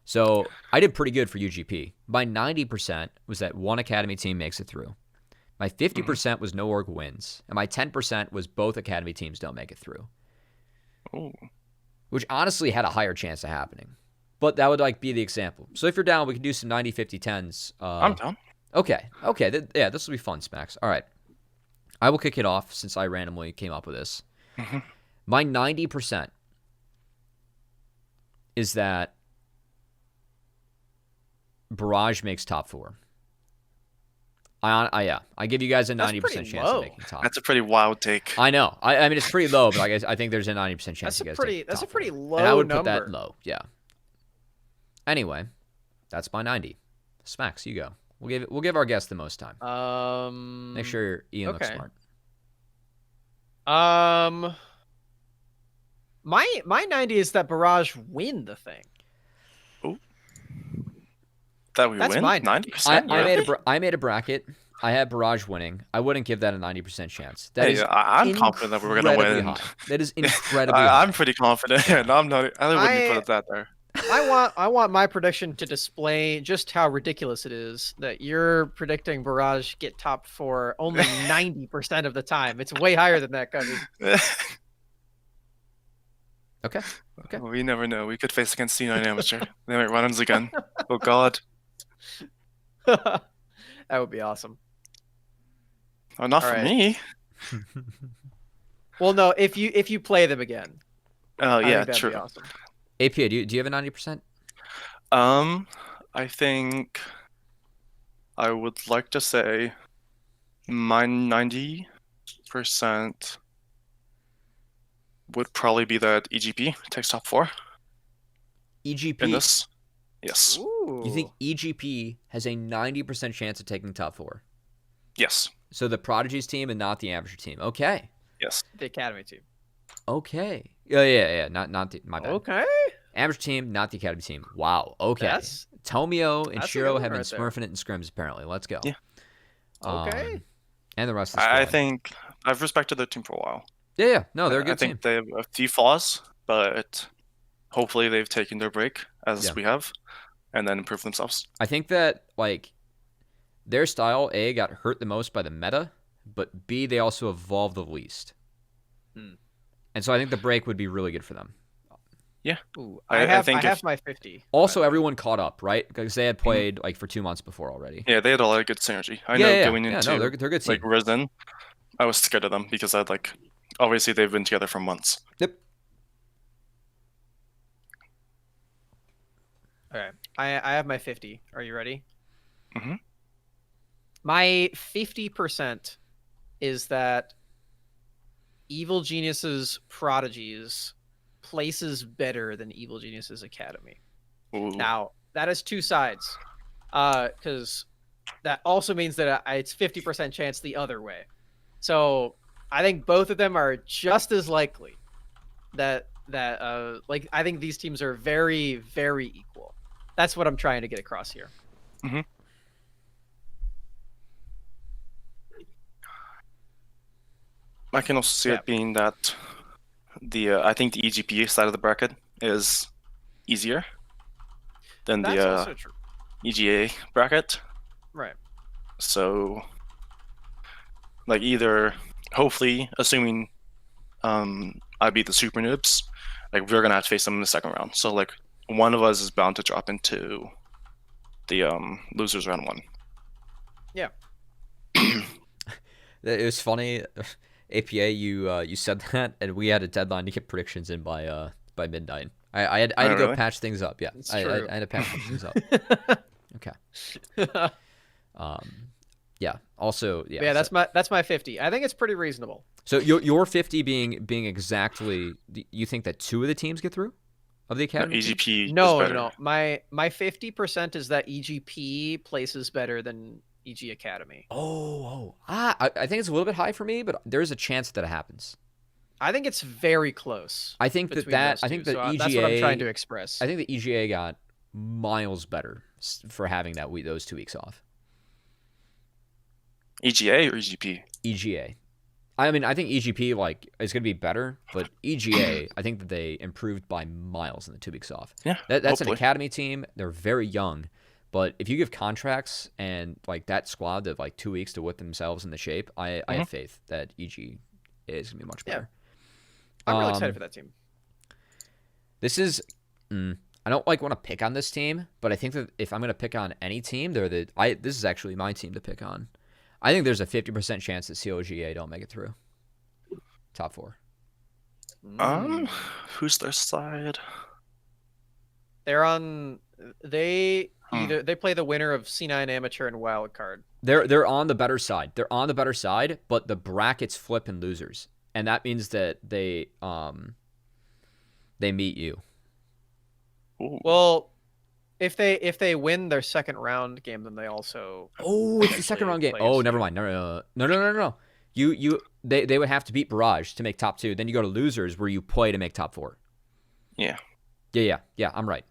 So I did pretty good for UGP. My 90% was that one Academy team makes it through. My 50% was no org wins. And my 10% was both Academy teams don't make it through. Ooh. Which honestly had a higher chance of happening. But that would be the example. So if you're down, we can do some 90, 50, 10s. I'm down. Okay. This will be fun, Smax. All right. I will kick it off since I randomly came up with this. Mhm. My 90% is that Barrage makes top 4. I give you guys a 90% chance of making top. That's a pretty wild take. I know. I mean, it's pretty low, but I think there's a 90% chance you guys take That's a top pretty 4. low And I would number. put that low. Yeah. Anyway, that's my 90. Smax, you go. We'll give our guest the most time. Make sure Ian looks smart. My 90 is that Barrage win the thing. Ooh. That we That's win? mine. 90%? I made a bracket. I had Barrage winning. I wouldn't give that a 90% chance. That is I'm confident that we're going to win. high. That is incredibly high. I'm pretty confident. I'm not. I wouldn't put that there. I want my prediction to display just how ridiculous it is that you're predicting Barrage get top 4 only 90% of the time. It's way higher than that, Cubby. Okay. We never know. We could face against C9 Amateur. They might run us again. Oh, God. That would be awesome. Oh, not for me. Well, no, if you play them again. Oh, yeah, that'd true. Be awesome. APA, do you have a 90%? I think I would like to say my 90% would probably be that EGP takes top 4. EGP? In this? Yes. Ooh. You think EGP has a 90% chance of taking top 4? Yes. So the Prodigies team and not the amateur team. Okay. Yes. The Academy team. Okay. Yeah. Not the, my bad. Okay. Amateur team, not the Academy team. Wow. Okay. Tomio and that's a Shiro good have been one right there. smurfing it in scrims, apparently. Let's go. Yeah. Okay. And the rest of the squad. I think I've respected their team for a while. Yeah. No, they're a good team. I think they have a few flaws, but hopefully they've taken their break, as we have, and then improved themselves. I think that, their style, A, got hurt the most by the meta, but B, they also evolved the least. And so I think the break would be really good for them. Ooh, I I think have if- my 50. Also, everyone caught up, right? Because they had played like for 2 months before already. Yeah, they had a lot of good synergy. I Yeah, know yeah, going yeah. into No, they're a good team. like Risen, I was scared of them because I'd like obviously they've been together for months. Yep. Okay, I have my 50. Are you ready? Mm-hmm. My 50% is that Evil Genius's Prodigies places better than Evil Genius's Academy. Ooh. Now, that is two sides. Because that also means that it's 50% chance the other way. So I think both of them are just as likely that like I think these teams are very, very equal. That's what I'm trying to get across here. Mm-hmm. I can also see Yeah. it being that I think the EGP side of the bracket is easier than That's the also true. EGA bracket. Right. So, like either hopefully, assuming I beat the super noobs, like we're gonna have to face them in the second round. So like one of us is bound to drop into the losers round 1. Yeah. It was funny, APA. You said that, and we had a deadline to get predictions in by midnight. I had to go really? patch things up. Yeah, It's I true. had to patch things up. Okay. Yeah. Also, yeah. Yeah, so, that's my 50. I think it's pretty reasonable. so your 50 being exactly. You think that 2 of the teams get through of the academy? teams? EGP is No, better. no. My 50% is that EGP places better than EG Academy. I think it's a little bit high for me, but there's a chance that it happens. I think it's very close. I think between that those I think two, that so EGA. that's what I'm trying to express. I think the EGA got miles better for having those 2 weeks off. EGA or EGP? EGA. I mean, I think EGP like is going to be better, but EGA, I think that they improved by miles in the 2 weeks off. Yeah, That's hopefully. an academy team. They're very young, but if you give contracts and like that squad of like 2 weeks to whip themselves into shape, I have faith that EG is going to be much better. I'm really excited for that team. This is. I don't want to pick on this team, but I think that if I'm going to pick on any team, this is actually my team to pick on. I think there's a 50% chance that COGA don't make it through top 4. Who's their side? They're on. They either they play the winner of C9 Amateur and Wildcard. They're on the better side. They're on the better side, but the brackets flip in losers, and that means that they meet you. Ooh. Well, if they win their second round game, then they also. Oh, it's the second round game. play Oh, us never too. mind. No. They would have to beat Barrage to make top 2. Then you go to losers where you play to make top 4. Yeah. Yeah. I'm right.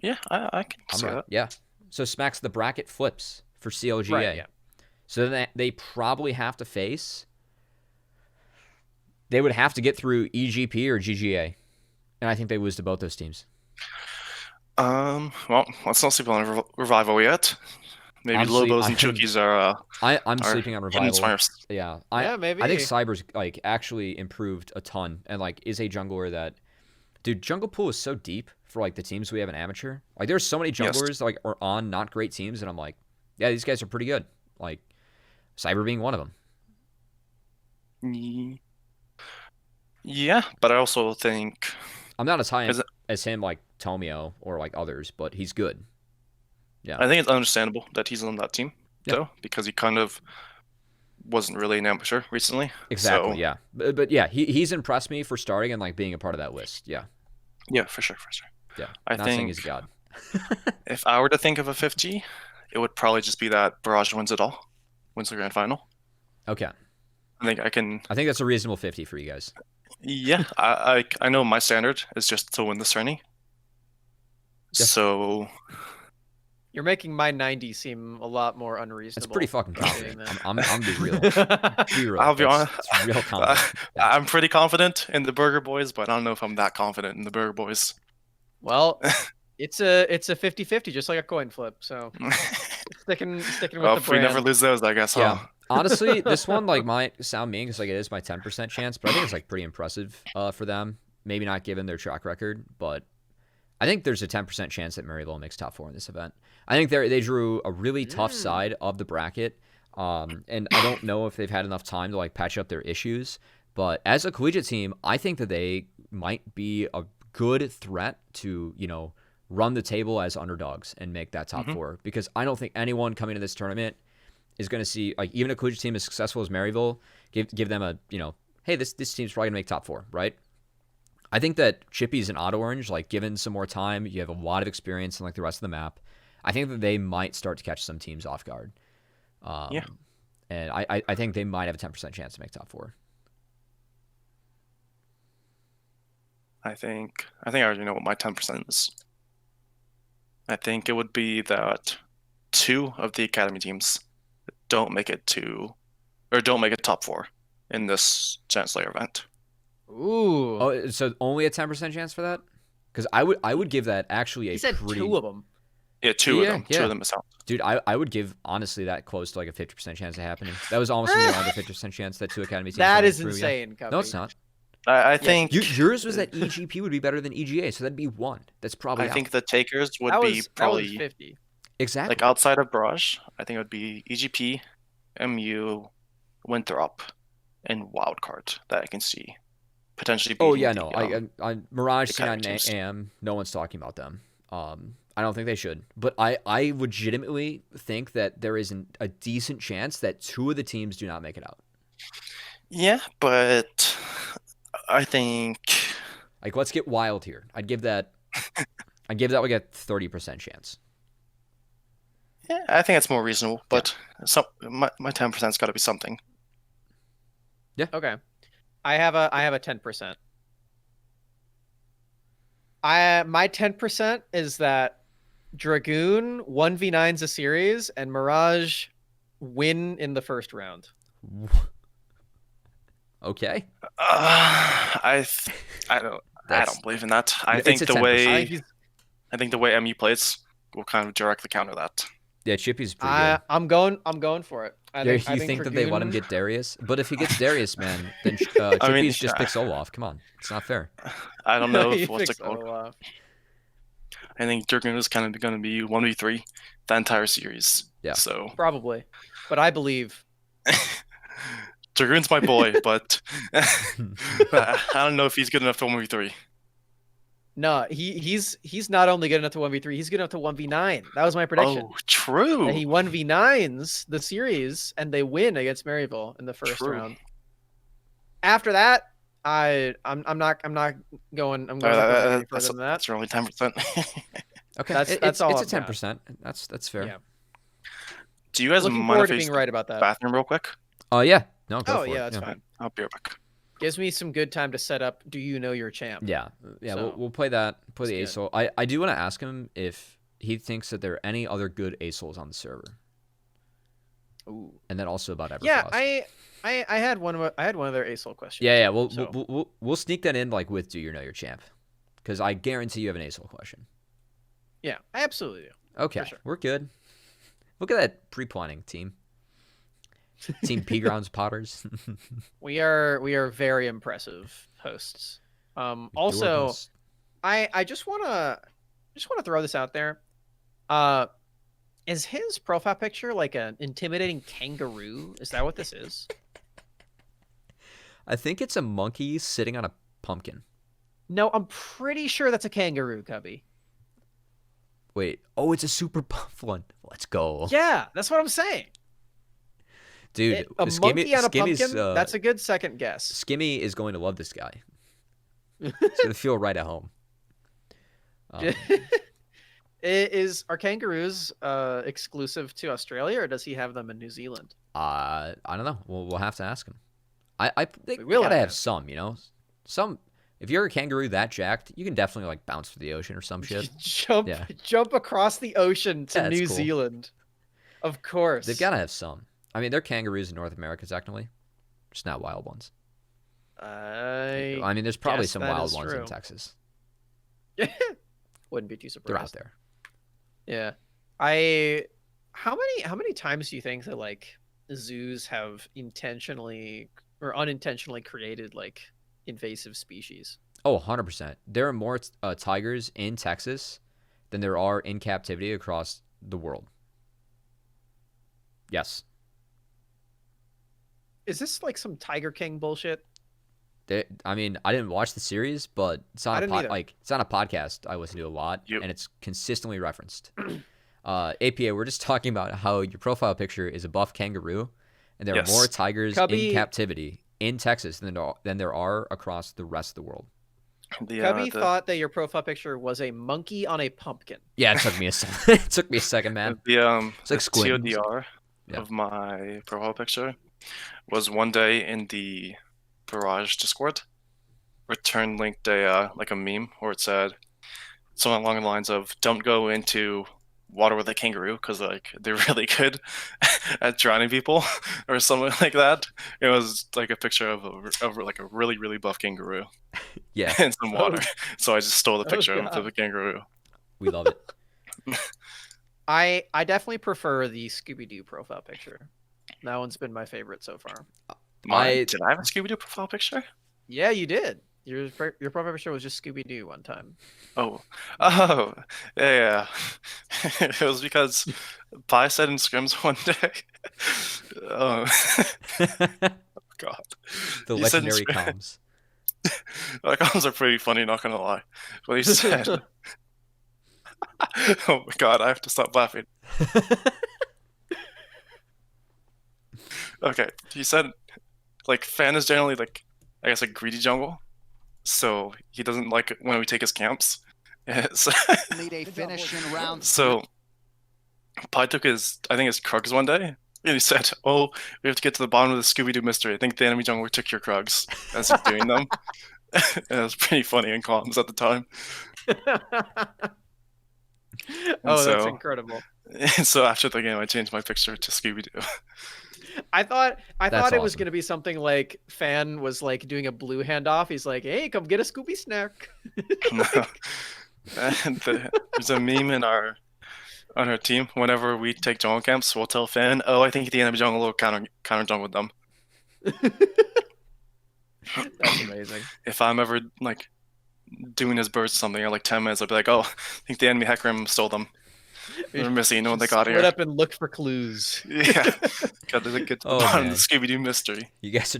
Yeah, I can I'm see right. that. Yeah. So Smax, the bracket flips for CLGA. Right, yeah. So then they probably have to face. They would have to get through EGP or GGA, and I think they lose to both those teams. Well, let's not sleep on Revival yet. Maybe Honestly, Lobos and Chookies are. I'm are sleeping on hidden Revival. Smurfs. Yeah, Yeah, maybe. I think Cyber's like actually improved a ton, and like is a jungler that, dude, jungle pool is so deep for like the teams we have in amateur. Like there's so many junglers that, like are on not great teams, and I'm like, yeah, these guys are pretty good. Like Cyber being one of them. Yeah, but I also think I'm not as high Is it- as him, like Tomio or like others, but he's good. Yeah. I think it's understandable that he's on that team, Yeah. though, because he kind of wasn't really an amateur recently. Exactly. So, Yeah. But yeah, he's impressed me for starting and like being a part of that list. Yeah. yeah, for sure. Yeah. I not saying think he's a god. if I were to think of a 50, it would probably just be that Barrage wins it all, wins the grand final. Okay. I think I can. I think that's a reasonable 50 for you guys. Yeah, I know my standard is just to win this tourney. Yeah. So You're making my 90 seem a lot more unreasonable. That's pretty fucking saying confident. that. I'm be real. Be real. I'll be That's- honest. It's real confident. Yeah. I'm pretty confident in the Burger Boys, but I don't know if I'm that confident in the Burger Boys. Well, it's a 50-50, just like a coin flip. So sticking with Well, the if we brand. never lose those, I guess. Yeah. Huh? Honestly, this one like might sound mean because like it is my 10% chance, but I think it's like pretty impressive for them. maybe not given their track record, but I think there's a 10% chance that Maryville makes top 4 in this event. I think they drew a really tough side of the bracket, and I don't know if they've had enough time to like patch up their issues. But as a collegiate team, I think that they might be a good threat to, you know, run the table as underdogs and make that top 4. Because I don't think anyone coming to this tournament is going to see, like, even a collegiate team as successful as Maryville, give them a, you know, hey, this team's probably going to make top 4, right? I think that Chippy's and Odd Orange, like, given some more time, you have a lot of experience in like the rest of the map. I think that they might start to catch some teams off guard. And I think they might have a 10% chance to make top 4. I think I already know what my 10% is. I think it would be that 2 of the academy teams don't make it top 4 in this Giant Slayer event. Ooh. Oh, so only a 10% chance for that? Because I would give that actually He said pretty... 2 of them. Yeah, 2 of them. 2 of them is out. Dude, I would give, honestly, that close to like a 50% chance of happening. That was almost under 50% chance that 2 academy teams... That is insane, Cubby. No, it's not. I think... Yours was that EGP would be better than EGA, so that'd be 1. That's probably I think the takers would be that probably... was 50. Exactly. Like outside of Barrage, I think it would be EGP, MU, Winthrop, and Wildcard that I can see potentially being... Oh, yeah, no. I Mirage, Academy C9, and AM, no one's talking about them. I don't think they should. But I legitimately think that there is a decent chance that 2 of the teams do not make it out. Yeah, but I think... Like, let's get wild here. I'd give that like a 30% chance. Yeah, I think it's more reasonable, but my 10%'s got to be something. Yeah. Okay. I have a 10%. My 10% is that Dragoon 1v9s a series and Mirage win in the first round. Okay. I don't believe in that. I think the way MU plays will kind of directly counter that. Yeah, Chippy's pretty good. I'm going for it. You think that they let him get Darius? But if he gets Darius, man, then Chippy's just pick solo off. Come on, it's not fair. I don't know what's it called. I think Dragoon is kind of going to be 1v3 the entire series. Yeah. So probably, but I believe. Dragoon's my boy, but I don't know if he's good enough to 1v3. No, he's not only good enough to 1v3, he's good enough to 1v9. That was my prediction. Oh, true. And he 1v9s the series, and they win against Maryville in the first round. After that, I'm not going. I'm going further than that. That's only 10%. Okay, that's all. It's a 10%. That's fair. Yeah. Do you guys Looking mind forward if to I being use right the about that. bathroom real quick? Oh yeah. No. Go for it. That's fine. I'll be right back. Gives me some good time to set up. Do you know your champ? Yeah. So, we'll play that. Play the good. ASOL. I do want to ask him if he thinks that there are any other good ASOLs on the server. Ooh. And then also about Everfrost. Yeah, I had one of their ASOL questions. Yeah. We'll sneak that in like with Do You Know Your Champ, because I guarantee you have an ASOL question. Yeah, I absolutely do. Okay, sure. We're good. Look at that pre-planning team. Team P Grounds Potters. We are very impressive hosts. Also, I just wanna throw this out there. Is his profile picture like an intimidating kangaroo? Is that what this is? I think it's a monkey sitting on a pumpkin. No, I'm pretty sure that's a kangaroo, Cubby. Wait. Oh, it's a super buff one. Let's go. Yeah, that's what I'm saying. Dude, a monkey on a pumpkin, Skimmy's, that's a good second guess. Skimmy is going to love this guy. He's going to feel right at home. Are kangaroos exclusive to Australia, or does he have them in New Zealand? I don't know. We'll have to ask him. They We will gotta have have some, you know? Some. If you're a kangaroo that jacked, you can definitely like bounce through the ocean or some shit. Jump across the ocean to New Zealand. Of course. They've got to have some. I mean, they're kangaroos in North America, technically. Just not wild ones. I mean, there's probably guess some that wild is ones true. in Texas. Wouldn't be too surprised. They're out there. Yeah. How many times do you think that like zoos have intentionally or unintentionally created like invasive species? Oh, 100%. There are more tigers in Texas than there are in captivity across the world. Yes. Is this like some Tiger King bullshit? I mean, I didn't watch the series, but it's I on didn't either. it's on a podcast I listen to a lot, Yep. and it's consistently referenced. APA, we're just talking about how your profile picture is a buff kangaroo, and there are more Yes. tigers Cubby- in captivity in Texas than there are across the rest of the world. Cubby thought that your profile picture was a monkey on a pumpkin. Yeah, it took me a second. It took me a second, man. It's like the squid. TODR Yeah. of my profile picture was one day in the Barrage Discord. Return linked a meme where it said something along the lines of "Don't go into water with a kangaroo because like they're really good at drowning people" or something like that. It was like a picture of like a really really buff kangaroo Yeah, in some water. So I just stole the Oh, picture God. of the kangaroo. we love it. I definitely prefer the Scooby-Doo profile picture. That one's been my favorite so far. Did I have a Scooby-Doo profile picture? Yeah, you did. Your profile picture was just Scooby-Doo one time. Oh, yeah. It was because Pi said in scrims one day. Oh, God. The He said in legendary scrim- comms. Like, comms are pretty funny, not gonna lie. But he said, "Oh my God, I have to stop laughing." Okay, he said, like, Fan is generally like, I guess, a greedy jungle, so he doesn't like it when we take his camps. So, Need a finish in round so Pi took his Krugs one day, and he said, "Oh, we have to get to the bottom of the Scooby-Doo mystery. I think the enemy jungler took your Krugs," as he's doing them. And it was pretty funny in comms at the time. Oh, that's so- incredible. And so after the game, I changed my picture to Scooby-Doo. I thought That's it was awesome. gonna be something like Fan was like doing a blue handoff. He's like, "Hey, come get a Scooby snack." And there's a meme on our team. Whenever we take jungle camps, we'll tell Fan, "Oh, I think the enemy jungle will counter jungle them." That's amazing. If I'm ever like doing his burst or something, or like 10 minutes, I'll be like, "Oh, I think the enemy Hecarim stole them. They're missing. What they got Split here." up and look for clues. Yeah, got to get to the Oh, bottom of man. the Scooby-Doo mystery. You guys are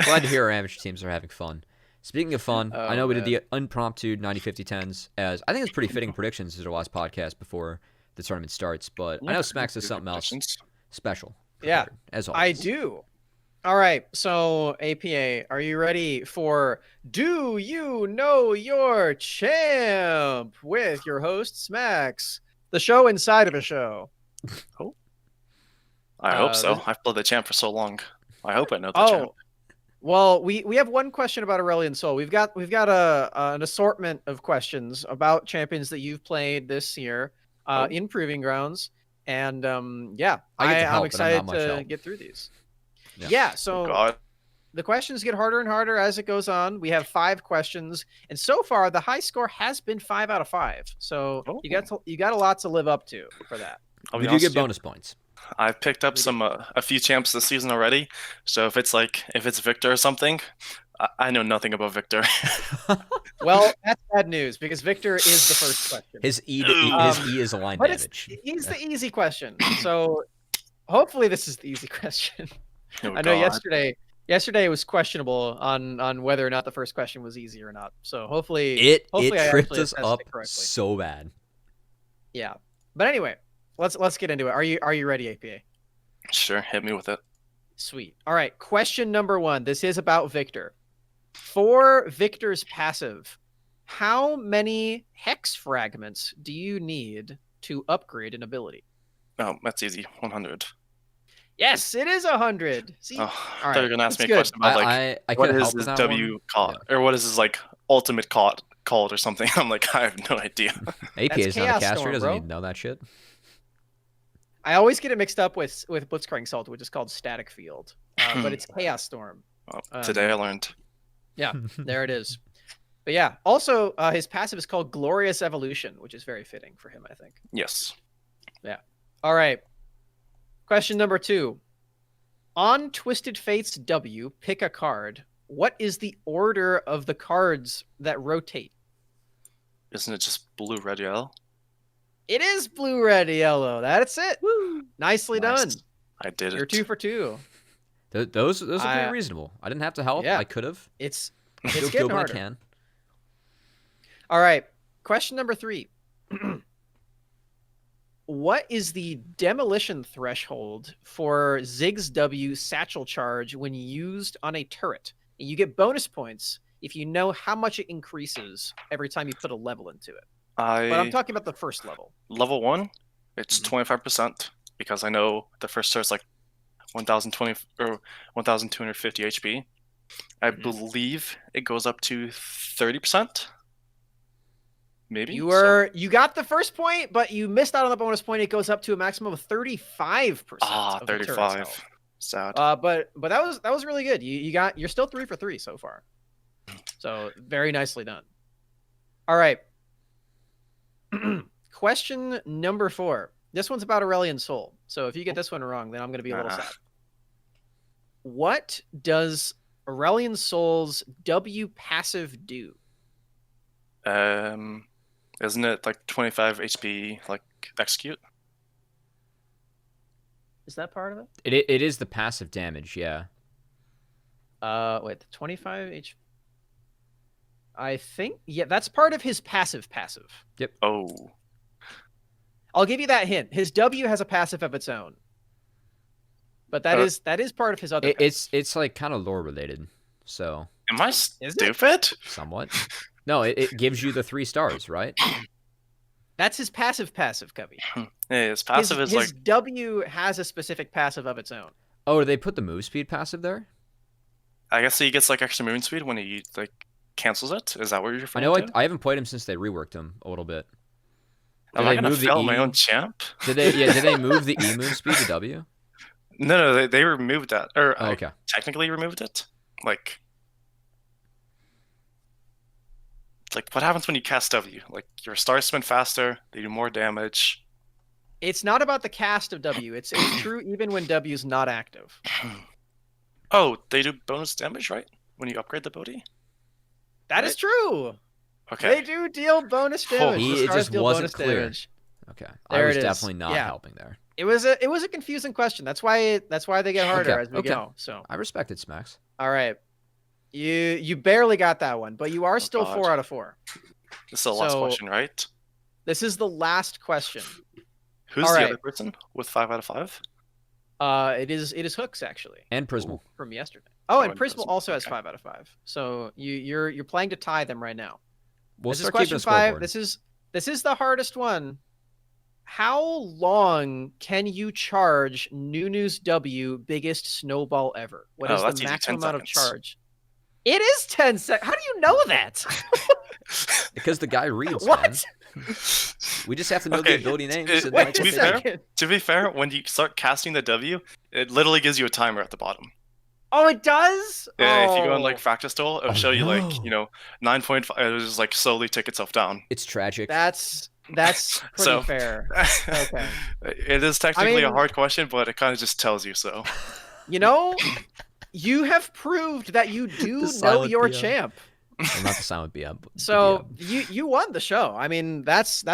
glad to hear our amateur teams are having fun. Speaking of fun, I know we did the impromptu 90-50-10s as I think it's pretty fitting predictions as our last podcast before the tournament starts, but I know Smax has something else special. Yeah, prepared, as always. I do. All right, so APA, are you ready for Do You Know Your Champ with your host Smax, the show inside of a show? I hope so. this- I've played the champ for so long. I hope I know the champ. Oh, well, we have one question about Aurelion Sol. We've got an assortment of questions about champions that you've played this year in Proving Grounds, and yeah, I get to help, I'm but I'm excited not much to help. get through these. Yeah. Yeah, Oh, so God. the questions get harder and harder as it goes on. We have 5 questions, and so far the high score has been 5 out of 5. So you got a lot to live up to for that. I'll We be do honest get with you, bonus points. I've picked up a few champs this season already. So if it's Victor or something, I know nothing about Victor. Well, that's bad news because Victor is the first question. His E is a line But damage. he's the easy question. So hopefully this is the easy question. Oh, I know God. yesterday it was questionable on whether or not the first question was easy or not. So hopefully It I tripped actually us assessed up it correctly. so bad. Yeah. But anyway, let's get into it. Are you ready, APA? Sure, hit me with it. Sweet. All right. Question number 1. This is about Victor. For Victor's passive, how many hex fragments do you need to upgrade an ability? Oh, that's easy. 100. Yes, it is 100. See, Oh, I All thought you right, were gonna ask me a that's question about like I what could is help with his that W one. called, or what is his like ultimate called or something. I'm like, I have no idea. APA That's is not a Chaos caster. Storm, Doesn't bro. need to know that shit. I always get it mixed up with Blitzcrank Salt, which is called Static Field, but it's Chaos Storm. Well, today I learned. Yeah, there it is. But yeah, also his passive is called Glorious Evolution, which is very fitting for him, I think. Yes. All right. Question number 2. On Twisted Fate's W, pick a card. What is the order of the cards that rotate? Isn't it just blue, red, yellow? It is blue, red, yellow. That's it. Woo! Nicely Nice. done. I did You're it. 2 for 2. Those are pretty reasonable. I didn't have to help. Yeah. I could have. It's Still getting good when I harder. can. All right. Question number 3. What is the demolition threshold for Ziggs W satchel charge when used on a turret? And you get bonus points if you know how much it increases every time you put a level into it. But I'm talking about the first level. Level 1, it's Mhm. 25% because I know the first start's like 1,020 or 1,250 HP. I Mhm. believe it goes up to 30%. Maybe. You got the first point, but you missed out on the bonus point. It goes up to a maximum of 35%. of the turret's 35. health. Sad. But that was really good. You're still 3 for 3 so far. So very nicely done. All right. Question number 4. This one's about Aurelion Sol. So if you get this one wrong, then I'm going to be a little sad. What does Aurelion Sol's W passive do? Isn't it like 25 HP like execute? Is that part of it? It is the passive damage, yeah. Wait, the 25 H. I think that's part of his passive. Oh. I'll give you that hint. His W has a passive of its own. But that is part of his other. It's like kind of lore related. So Am I stupid? somewhat. No, it gives you the 3 stars, right? That's his passive, Cubby. Yeah, his passive is his like W has a specific passive of its own. Oh, they put the move speed passive there? I guess he gets like extra movement speed when he like cancels it. Is that what you're I referring know to? I haven't played him since they reworked him a little bit. Am I gonna fail my own champ? Did they move the E move speed to W? No, they removed that. Or Oh, okay. technically removed it. Like it's like what happens when you cast W? Like your stars spin faster, they do more damage. It's not about the cast of W. It's true even when W is not active. Oh, they do bonus damage, right? When you upgrade the ability? That is true. Okay. They do deal bonus damage. It The stars just deal wasn't bonus clear. damage. Okay. There I was it is. definitely not Yeah. helping there. It was a confusing question. That's why they get harder Okay, as we okay. go. So I respect it, Smax. all right. You barely got that one, but you are still God. 4 out of 4. This is the last So- question, right? This is the last question. Who's all the right. other person with 5 out of 5? It is Hooks actually And Prismal. from yesterday. Oh, and and Prismal Prismal, also has okay. 5 out of 5. So you're playing to tie them right now. We'll This is start keeping question a 5. scoreboard. This is the hardest one. How long can you charge Nunu's W biggest snowball ever? What is that's the easy, 10 maximum amount of seconds. charge? It is 10 seconds. How do you know that? Because the guy reads, What? man. We just have to know Okay, the ability names. it- and wait, like, to be a what's in it. second. To be fair, when you start casting the W, it literally gives you a timer at the bottom. Oh, it does? Yeah, if you go on Oh, like Fractus Duel, it'll Oh, show you no. like, 9.5, it'll just like slowly tick itself down. It's tragic. that's pretty So- fair. Okay. It is technically a mean- hard question, but it kind of just tells you so. You know, you have proved that you do The know silent your BM. champ. Well, not the silent BM. But the So BM. you won the show. I mean, that's a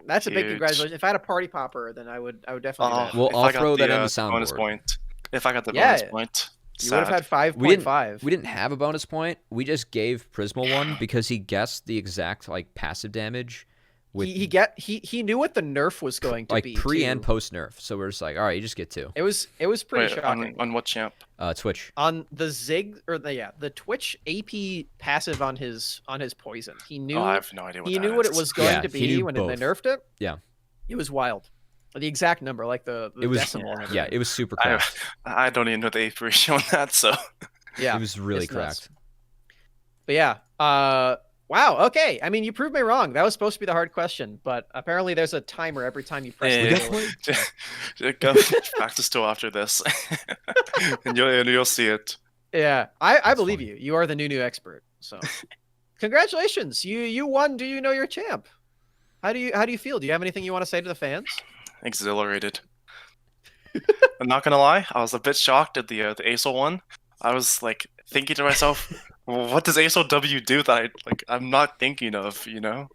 big Huge. congratulations. If I had a party popper, then I would definitely do that. Well, if I'll I got throw that in the bonus soundboard. point. If I got the Yeah, bonus point, You would have had sad. 5.5. We didn't have a bonus point. We just gave Prismal one because he guessed the exact like passive damage with He knew what the nerf was going to like be pre too. and post nerf. So we're just like, all right, you just get 2. It was pretty Wait, shocking. on what champ? Twitch. On the Zig or the Twitch AP passive on his poison. He knew Oh, I have no idea what he that knew what it is. was going Yeah, to he be knew when they both. nerfed it. Yeah. It was wild. The exact number, like the It was decimal. and yeah, everything. it was super I, cracked. I don't even know the AP ratio on that, so Yeah. It was really it's nuts. cracked. But yeah, wow. Okay, I mean, you proved me wrong. That was supposed to be the hard question, but apparently there's a timer every time you press. Yeah. the got button. just go practice till after this, and you'll see it. Yeah, I That's believe funny. you. You are the new expert. So, congratulations, you won. Do you know your champ? How do you feel? Do you have anything you want to say to the fans? Exhilarated. I'm not gonna lie, I was a bit shocked at the ASOL one. I was like thinking to myself, what does ASOW do that I'm not thinking of? You know,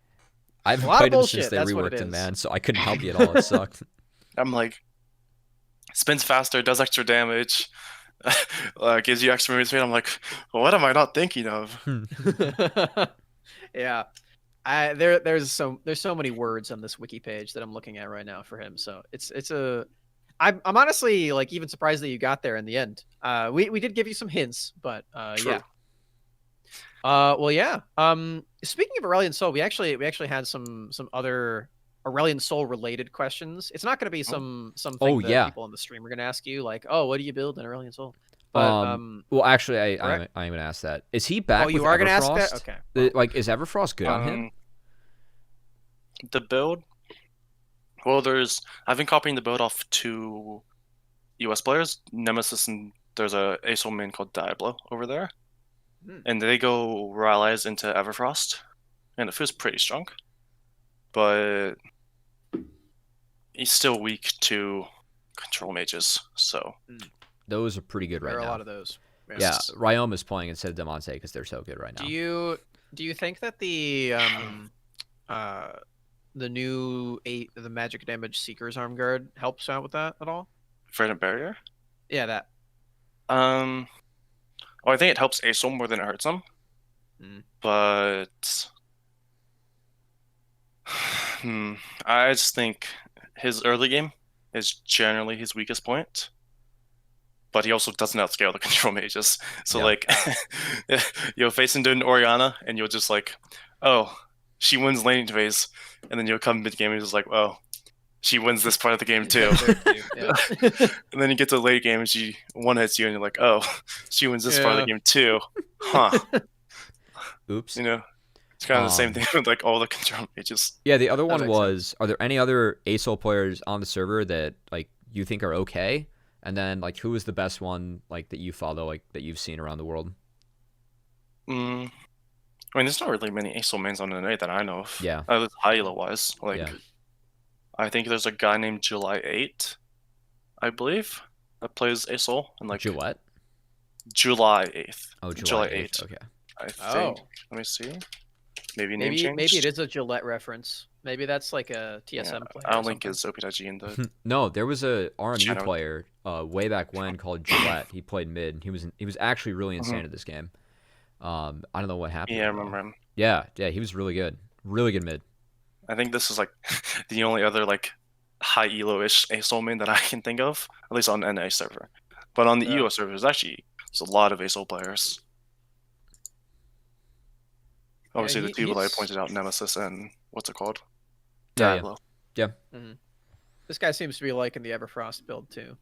I haven't A lot of played him bullshit, since they that's what it reworked him, is. man. So I couldn't help you at all. It sucked. I'm like, spins faster, does extra damage, gives you extra move speed. I'm like, what am I not thinking of? Yeah. There's so many words on this wiki page that I'm looking at right now for him. So I'm honestly like even surprised that you got there in the end. We did give you some hints, but True. yeah. Well, yeah. Speaking of Aurelion Sol, we actually had some other Aurelion Sol related questions. It's not going to be something that people on the stream are going to ask you, like, oh, what do you build in Aurelion Sol? But well, actually, I'm correct? going to ask that. Is he back? Oh, you with are going to ask Everfrost? that? Okay. Well, Like, is Everfrost good on him? The build. Well, I've been copying the build off 2 US players, Nemesis, and there's a ASOL main called Diablo over there. And they go Rallies into Everfrost, and it feels pretty strong. But he's still weak to control mages, so Those are pretty good right there are now. a lot of those. Yeah, Ryom is playing instead of Demonte because they're so good right now. Do you think that the new the magic damage Seeker's Arm Guard helps out with that at all? Verdant Barrier? Yeah, that. I think it helps ASOL more than it hurts him. But I just think his early game is generally his weakest point. But he also doesn't outscale the control mages. So you'll face into an Oriana and you'll just like, oh, she wins laning phase, and then you'll come mid game and just like, oh, she wins this part of the game too. And then you get to the late game and she one hits you and you're like, oh, she wins this part of the game too. Huh. Oops. You know, it's kind of the same thing with like all the control mages. Yeah, the other one was, are there any other ASOL players on the server that like you think are okay? And then like who is the best one like that you follow, like that you've seen around the world? I mean, there's not really many ASOL mains on the night that I know of. Yeah. High elo wise. I think there's a guy named July 8, I believe, that plays ASOL and like Gillette? July 8th. Oh, July 8th. 8th. Okay. I think. Let me see. Maybe name change. Maybe it is a Gillette reference. Maybe that's like a TSM player. I'll link his OP.G in the. No, there was a RMU Channel. player way back when called Gillette. He played mid. He was actually really insane at this game. I don't know what happened. Yeah, I remember him. Yeah, he was really good. Really good mid. I think this is like the only other like high elo-ish ASOL main that I can think of, at least on the NA server. But on the EO server, there's a lot of ASOL players. Obviously, the two that I pointed out, Nemesis and what's it called? Diablo. Yeah. This guy seems to be liking the Everfrost build too.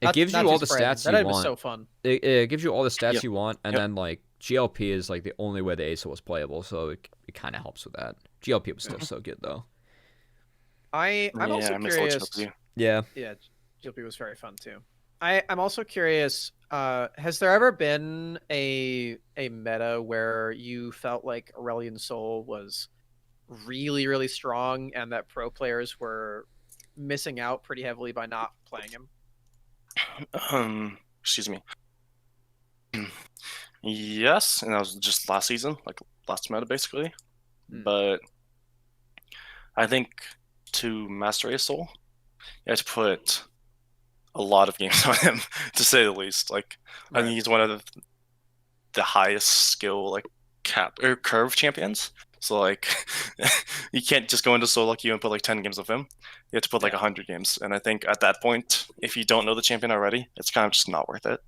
It gives you all the stats you want. That was so fun. It gives you all the stats you want, and then like GLP is like the only way the ASOL was playable, so it kind of helps with that. GLP was still so good though. I'm also curious. Yeah, GLP was very fun too. I'm also curious. Has there ever been a meta where you felt like Aurelion Sol was really, really strong, and that pro players were missing out pretty heavily by not playing him? Excuse me. Yes, and that was just last season, like last meta basically. But I think to master ASOL, you have to put a lot of games on him, to say the least. Like, I think he's one of the highest skill like curve champions. So like, you can't just go into solo queue and put like 10 games of him. You have to put like 100 games. And I think at that point, if you don't know the champion already, it's kind of just not worth it.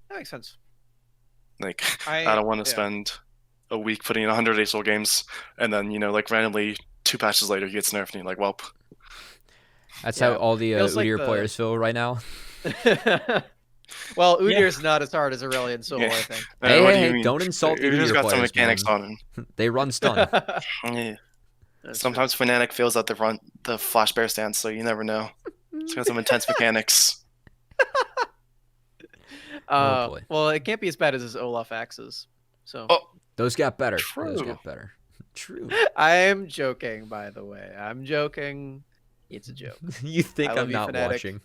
That makes sense. Like, I don't want to spend a week putting in 100 ASOL games, and then like randomly 2 patches later he gets nerfed, and you're like, welp. That's how all the Udyr players feel right now. Well, Udyr's not as hard as Aurelion Sol, I think. Hey, don't insult the Udyr's Udyr got players, some mechanics man. on him. They run stun. Sometimes Fnatic feels that they run the flash bear stance, so you never know. It's got some intense mechanics. Oh, boy. Well, it can't be as bad as his Olaf axes. So those got better. True. Those got better. True. I'm joking, by the way. I'm joking. It's a joke. You think I love I'm you, not Fnatic. watching?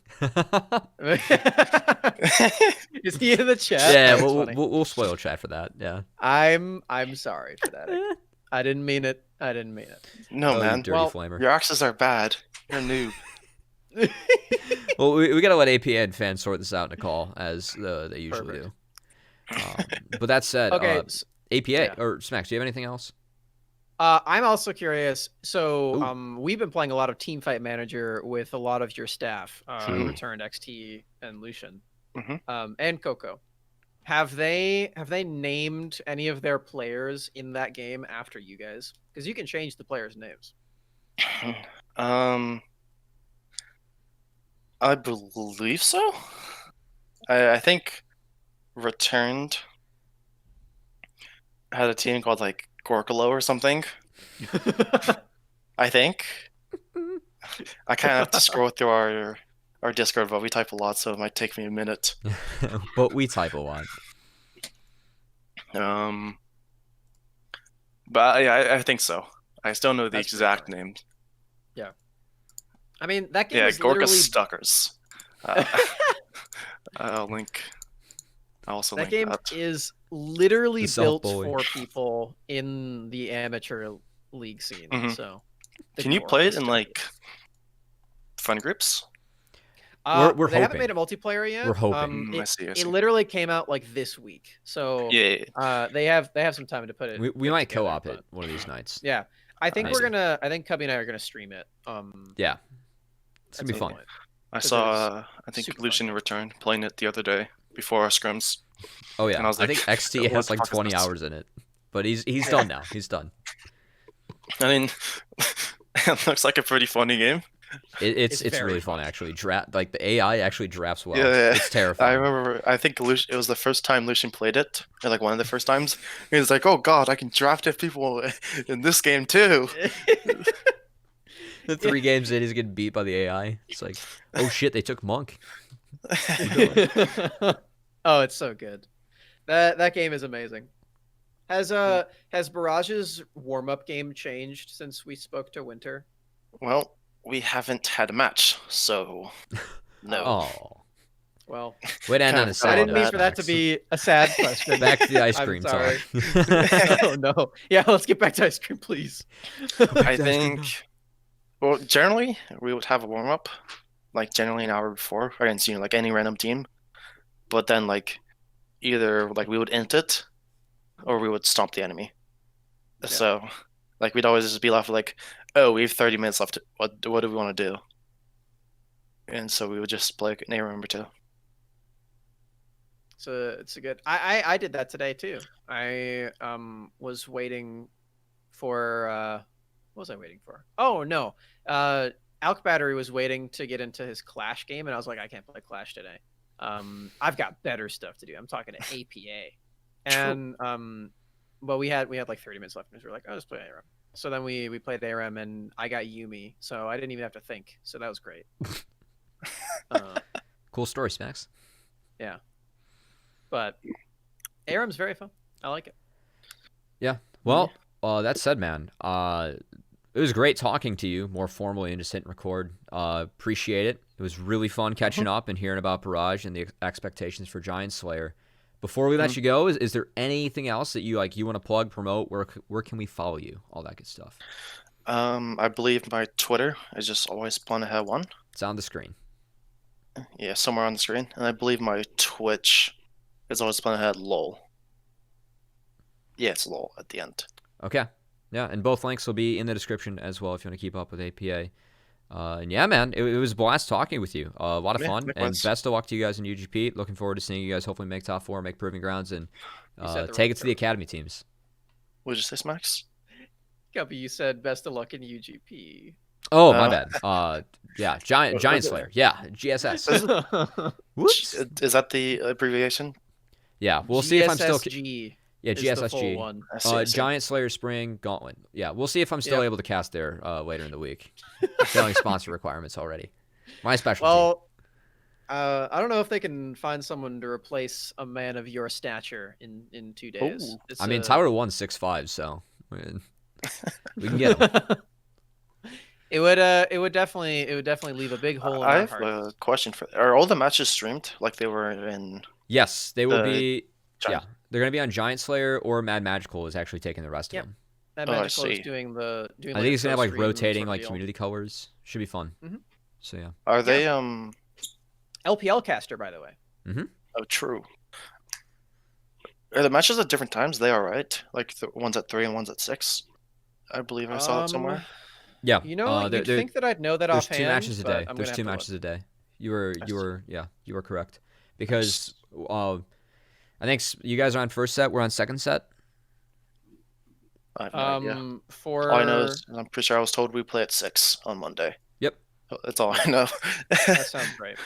Is he in the chat? Yeah, That's we'll, funny. we'll spoil chat for that. Yeah. I'm sorry for that. I didn't mean it. I didn't mean it. No, Oh, you man. dirty Well, flamer. Your axes are bad. You're a noob. Well, we gotta let APA and fans sort this out in a call, as they usually Perfect. do. But that said, Okay. APA yeah. or Smax, do you have anything else? I'm also curious. So, Ooh. we've been playing a lot of Teamfight Manager with a lot of your staff, True. Returned XT and Lucian, Mhm. and Coco. Have they named any of their players in that game after you guys? Because you can change the players' names. I believe so. I think Returned had a team called like Gorkalo or something. I think. I kind of have to scroll through our Discord, but we type a lot, so it might take me a minute. But we type a lot. But yeah, I think so. I still know the That's pretty exact funny. name. I mean, that game Yeah, is Gorka literally Stuckers. I'll link. I'll also that link game that. is literally The built self-bully. for people in the amateur league scene. Mhm. So, Can you play it in like fun groups? We're they haven't hoping. made a multiplayer yet. We're hoping. I see. I It see. literally came out like this week, so Yeah. they have some time to put it. We put it might together, co-op but- it one of these nights. Yeah, I think Nice. I think Cubby and I are gonna stream it. Yeah. It's at gonna be some fun. point. I 'Cause saw. I think super fun. Lucian returned playing it the other day before our scrims. Oh And yeah. I was I like, think XT what has the like fuck is 20 this? hours in it. But he's done now. He's done. I mean, it looks like a pretty funny game. It's very really fun actually. Like the AI actually drafts well. Yeah. It's I terrifying. remember. I think it was the first time Lucian played it, or like one of the first times. He was like, "Oh God, I can draft if people in this game too." The 3 games in, he's getting beat by the AI. It's like, oh shit, they took Monk. Oh, it's so good. That game is amazing. Has Barrage's warm-up game changed since we spoke to Winter? Well, we haven't had a match, so no. Oh. Well, Way to end on a I sad I didn't mean note, for that to Max. be a sad question. Back to the ice I'm cream sorry. talk. Oh no. Yeah, let's get back to ice cream, please. I think. Well, generally we would have a warm up, like generally an hour before against like any random team, but then like either like we would int it, or we would stomp the enemy. Yeah. So, like we'd always just be left with like, oh, we have 30 minutes left. What do we want to do? And so we would just play an ARM number 2. It's a good. I did that today too. I was waiting for what was I waiting for? Oh no. Alk Battery was waiting to get into his Clash game, and I was like, I can't play Clash today. I've got better stuff to do. I'm talking to APA. And but we had like 30 minutes left, and we were like, oh, let's play ARM. So then we played ARM, and I got Yumi, so I didn't even have to think. So that was great. Cool story, Smax. Yeah. But ARM's very fun. I like it. Yeah. Well, that said, man, it was great talking to you more formally and just hitting record. Appreciate it. It was really fun catching up and hearing about Barrage and the expectations for Giant Slayer. Before we let you go, is there anything else that you want to plug, promote? Where can we follow you? All that good stuff. I believe my Twitter is just always Planethead1. It's on the screen. Yeah, somewhere on the screen. And I believe my Twitch is always Planethead LOL. Yeah, it's LOL at the end. Okay. Yeah, and both links will be in the description as well if you want to keep up with APA. And yeah, man, it was a blast talking with you. A lot of fun. Likewise. And best of luck to you guys in UGP. Looking forward to seeing you guys hopefully make top 4, make Proving Grounds, and take it to the academy teams. What did you say, Smax? Gubby, you said best of luck in UGP. Oh, my bad. Yeah, Giant Slayer. Yeah, GSS. Whoops. Is that the abbreviation? Yeah, we'll see if I'm still... GSSG Yeah, is the full GSSG. one. I see. Giant Slayer Spring Gauntlet. Yeah, we'll see if I'm still Yep. able to cast there later in the week. Failing sponsor requirements already. My specialty. Well, I don't know if they can find someone to replace a man of your stature in 2 days. Ooh. It's, I mean, Tyler won 6'5", so we can get him. It would definitely leave a big hole in I our have heart. a question for. Are all the matches streamed like they were in? Yes, they will The be. Giant- Yeah, they're gonna be on Giant Slayer, or Mad Magical is actually taking the rest Yep. of them. That Oh, I Magical is see. doing I like think it's gonna have like pro-stream rotating sort of like deal. community colors. Should be fun. Mhm. So yeah. Are they LPL caster, by the way. Oh, true. Are the matches at different times? They are right. Like the one's at 3 and one's at 6. I believe I saw it somewhere. Yeah. You know, you'd think that I'd know that there's offhand. 2 matches a but day. I'm There's gonna 2 have to matches look. a day. You were correct. Because I think you guys are on first set. We're on second set. I have no idea. For All I know is I'm pretty sure I was told we play at 6 on Monday. Yep. That's all I know. that sounds right.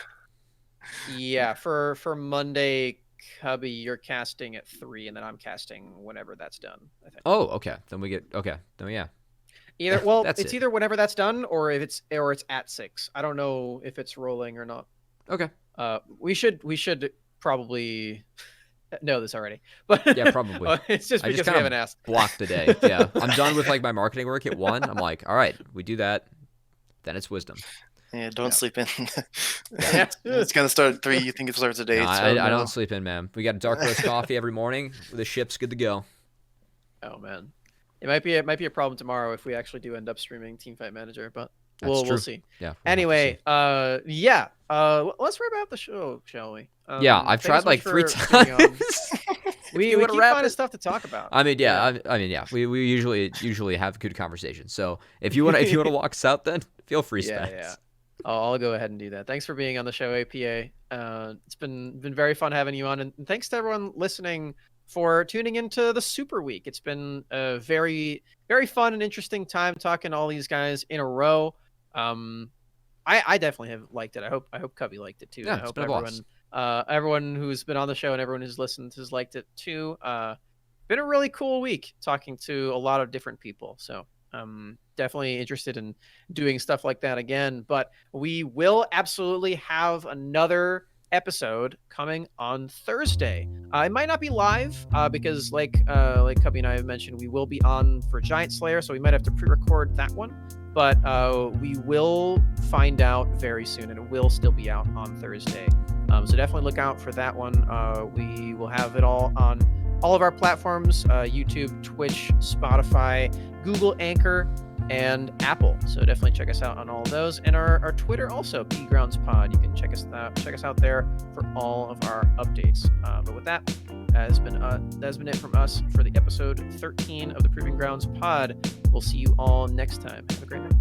Yeah, for Monday, Cubby, you're casting at 3, and then I'm casting whenever that's done. I think. Oh, okay. Then yeah. Either well, That's it's it. either whenever that's done, or if it's at 6. I don't know if it's rolling or not. Okay. We should probably know this already, but Yeah, probably. it's just I because just we kinda haven't asked. Block the day. Yeah. I'm done with like my marketing work at 1. I'm like, all right, we do that. Then it's wisdom. Yeah, don't sleep in. Yeah. It's gonna start at 3. You think it starts at 8? No, so I no. don't sleep in, man. We got dark roast coffee every morning. The ship's good to go. Oh man, it might be a problem tomorrow if we actually do end up streaming Teamfight Manager, but That's we'll true. see. Yeah. we'll have to Anyway, see. yeah, let's wrap up the show, shall we? Yeah, I've thank you so tried like much 3 for being on. times. We You wanna keep wrap finding it? stuff to talk about. I mean, yeah. We usually have good conversations. So if you want to walk us out, then feel free, Yeah, Smax. yeah. I'll go ahead and do that. Thanks for being on the show, APA. It's been very fun having you on, and thanks to everyone listening for tuning into the Super Week. It's been a very fun and interesting time talking to all these guys in a row. I definitely have liked it. I hope Cubby liked it too. Yeah, I it's hope been a blast. everyone who's been on the show and everyone who's listened has liked it too. Been a really cool week talking to a lot of different people. So definitely interested in doing stuff like that again. But we will absolutely have another episode coming on Thursday. It might not be live because like Cubby and I have mentioned, we will be on for Giant Slayer, so we might have to pre-record that one. But we will find out very soon, and it will still be out on Thursday. So definitely look out for that one. We will have it all on all of our platforms, YouTube, Twitch, Spotify, Google Anchor, and Apple. So definitely check us out on all of those. And our Twitter also, PGroundsPod. You can check us out there for all of our updates. But with that has been it from us for the episode 13 of the Proving Grounds Pod. We'll see you all next time. Have a great night.